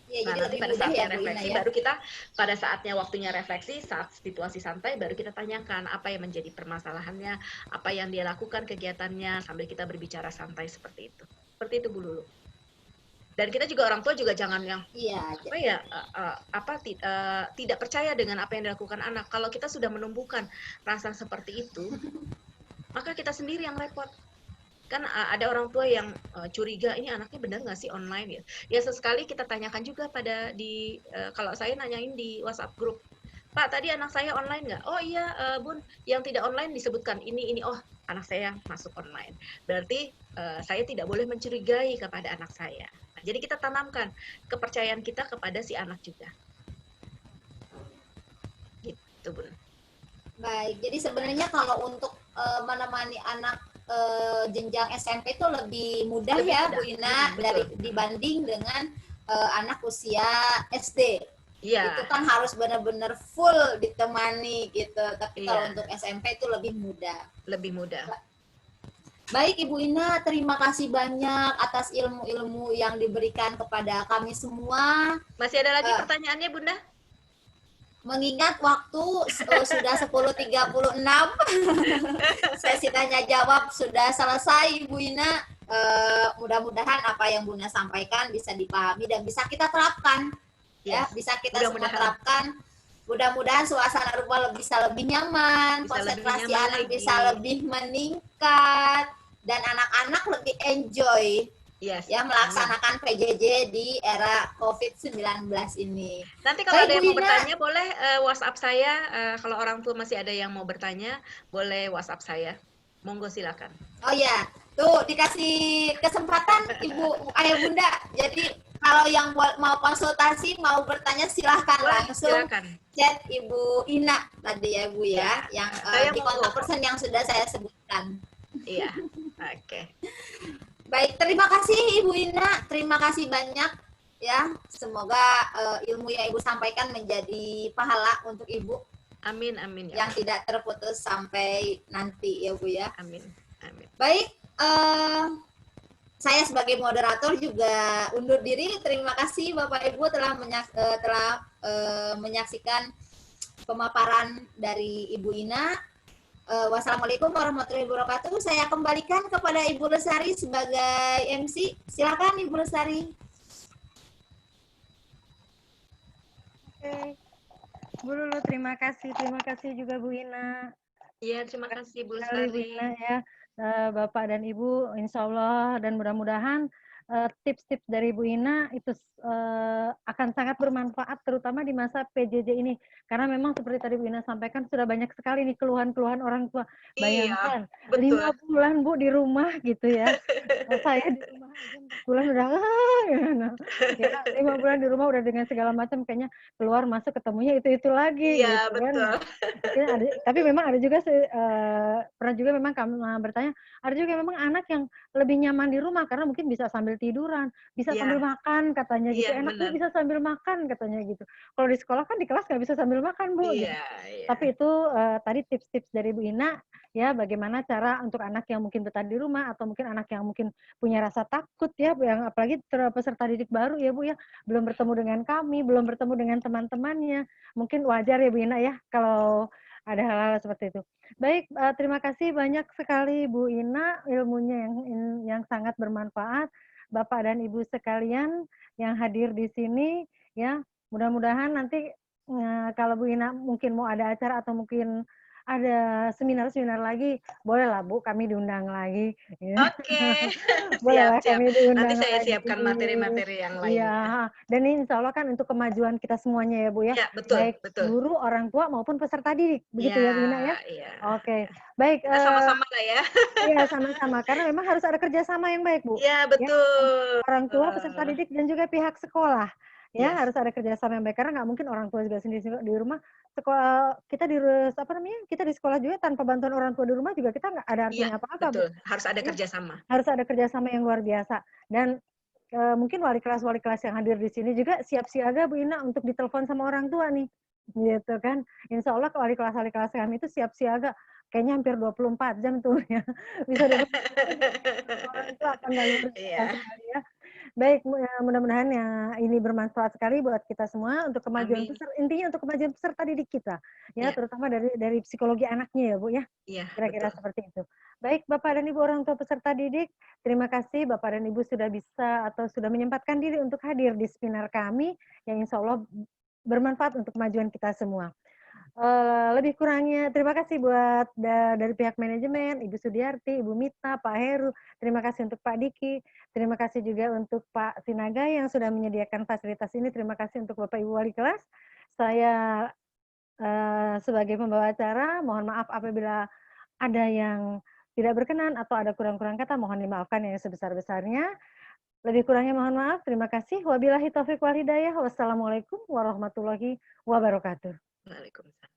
Ya, nah, nanti pada saatnya refleksi, baru kita pada saatnya waktunya refleksi, saat situasi santai, baru kita tanyakan apa yang menjadi permasalahannya, apa yang dia lakukan kegiatannya, sambil kita berbicara santai seperti itu. Seperti itu Bu Lulu. Dan kita juga orang tua juga jangan yang tidak percaya dengan apa yang dilakukan anak. Kalau kita sudah menumbuhkan rasa seperti itu, maka kita sendiri yang repot. Kan ada orang tua yang curiga ini anaknya benar nggak sih online ya? Ya sesekali kita tanyakan juga pada kalau saya nanyain di WhatsApp grup, Pak tadi anak saya online nggak? Oh iya Bun, yang tidak online disebutkan ini. Oh anak saya masuk online. Berarti saya tidak boleh mencurigai kepada anak saya. Nah, jadi kita tanamkan kepercayaan kita kepada si anak juga. Gitu Bun.
Baik, jadi sebenarnya kalau untuk menemani anak jenjang SMP itu lebih mudah ya Bu Ina dibanding dengan anak usia SD.
Iya,
Itu kan harus benar-benar full ditemani gitu. Tapi kalau
Iya.
untuk SMP itu lebih mudah.
lebih mudah.
Baik Ibu Ina, terima kasih banyak atas ilmu-ilmu yang diberikan kepada kami semua.
Masih ada lagi
Eh,
pertanyaannya, Bunda?
Mengingat waktu sudah 10.36, sesi tanya jawab sudah selesai Ibu Ina. Mudah-mudahan apa yang Bunda sampaikan bisa dipahami dan bisa kita terapkan. Ya,
Yes.
bisa kita semua
Mudah-mudahan.
terapkan. Mudah-mudahan suasana rumah bisa lebih nyaman,
Bisa lebih
konsentrasi
nyaman
anak
lagi.
bisa lebih meningkat, dan anak-anak lebih enjoy
Yes.
ya melaksanakan PJJ di era COVID-19 ini.
Nanti kalau
Baik,
ada yang
Bu
mau
Ina.
bertanya, boleh WhatsApp saya. Kalau orang tua masih ada yang mau bertanya, boleh WhatsApp saya. Monggo silakan.
Oh ya, tuh dikasih kesempatan Ibu Ayah Bunda. Jadi kalau yang mau konsultasi, mau bertanya silahkan
Boleh,
langsung
silakan.
chat Ibu Ina tadi ya Bu ya, yang
Saya
di
monggo.
kontak person yang sudah saya sebutkan.
Iya. Oke.
Baik, terima kasih Ibu Ina, terima kasih banyak ya. Semoga ilmu yang Ibu sampaikan menjadi pahala untuk Ibu
Amin, amin ya.
yang tidak terputus sampai nanti ya Bu ya.
Amin, amin.
Baik, saya sebagai moderator juga undur diri. Terima kasih Bapak Ibu telah menyaksikan pemaparan dari Ibu Ina. Wassalamualaikum warahmatullahi wabarakatuh. Saya kembalikan kepada Ibu Lestari sebagai MC. Silakan Ibu Lestari.
Oke. Bu Lulu, terima kasih juga Bu Ina.
Iya, terima kasih Bu
Sekali Bu
Lestari.
Ina ya, Bapak dan Ibu, insya Allah dan mudah-mudahan tips-tips dari Bu Ina itu akan sangat bermanfaat terutama di masa PJJ ini. Karena memang seperti tadi Bu Ina sampaikan sudah banyak sekali nih keluhan-keluhan orang tua. Bayangkan,
Betul.
5 bulan Bu di rumah gitu ya. Saya di rumah aja 4 bulan udah ya, 5 bulan di rumah udah dengan segala macam kayaknya keluar masuk ketemunya itu lagi
Iya,
gitu kan.
betul.
Tapi memang ada juga pernah juga memang kami bertanya, ada juga memang anak yang lebih nyaman di rumah karena mungkin bisa sambil tiduran, bisa
Iya.
sambil makan katanya gitu.
Iya,
Enak Bu
benar.
bisa sambil makan katanya gitu. Kalau di sekolah kan di kelas nggak bisa sambil makan Bu. Gitu.
Iya, iya.
Tapi itu tadi tips-tips dari Bu Ina ya bagaimana cara untuk anak yang mungkin betah di rumah atau mungkin anak yang mungkin punya rasa takut ya, yang apalagi peserta didik baru ya Bu ya, belum bertemu dengan kami, belum bertemu dengan teman-temannya. Mungkin wajar ya Bu Ina ya kalau ada hal-hal seperti itu. Baik, terima kasih banyak sekali Bu Ina, ilmunya yang sangat bermanfaat. Bapak dan Ibu sekalian yang hadir di sini, ya mudah-mudahan nanti kalau Bu Ina mungkin mau ada acara atau mungkin ada seminar-seminar lagi, bolehlah Bu, kami diundang lagi. Ya.
Oke,
Bolehlah
siap.
kami diundang
Nanti saya
lagi.
siapkan materi-materi yang
Iya,
lainnya.
dan ini insya Allah kan untuk kemajuan kita semuanya ya Bu ya,
Iya, betul,
baik
betul.
guru, orang tua maupun peserta didik, begitu ya Bu Ina ya?
Iya.
Oke, baik.
Kita sama-sama lah ya.
Iya sama-sama, karena memang harus ada kerjasama yang baik Bu.
Iya,
Ya,
betul.
orang tua, peserta didik dan juga pihak sekolah. Ya,
Yes.
harus ada kerjasama yang baik karena nggak mungkin orang tua juga sendiri di rumah. Sekolah kita kita di sekolah juga tanpa bantuan orang tua di rumah juga kita nggak ada artinya
Iya,
apa-apa Bu.
betul. Harus ada
Ya,
kerjasama.
harus ada kerjasama yang luar biasa dan mungkin wali kelas yang hadir di sini juga siap siaga Bu Ina untuk ditelepon sama orang tua nih, gitu kan. Insya Allah wali kelas kami itu siap siaga, kayaknya hampir 24 jam tuh ya. Bisa orang tua akan luar biasa sekali ya. Baik, mudah-mudahan ya ini bermanfaat sekali buat kita semua untuk kemajuan intinya untuk kemajuan peserta didik kita, ya terutama dari psikologi anaknya ya Bu ya.
Iya,
Kira-kira
betul.
seperti itu. Baik, Bapak dan Ibu orang tua peserta didik, terima kasih Bapak dan Ibu sudah bisa atau sudah menyempatkan diri untuk hadir di seminar kami yang insya Allah bermanfaat untuk kemajuan kita semua. Lebih kurangnya terima kasih buat dari pihak manajemen, Ibu Sudiarti, Ibu Mita, Pak Heru, terima kasih untuk Pak Diki, terima kasih juga untuk Pak Sinaga yang sudah menyediakan fasilitas ini, terima kasih untuk Bapak Ibu Wali Kelas. Saya sebagai pembawa acara, mohon maaf apabila ada yang tidak berkenan atau ada kurang-kurang kata, mohon dimaafkan yang sebesar-besarnya. Lebih kurangnya mohon maaf. Terima kasih. Wabillahi taufiq wal hidayah. Wassalamualaikum warahmatullahi wabarakatuh.
Waalaikumsalam.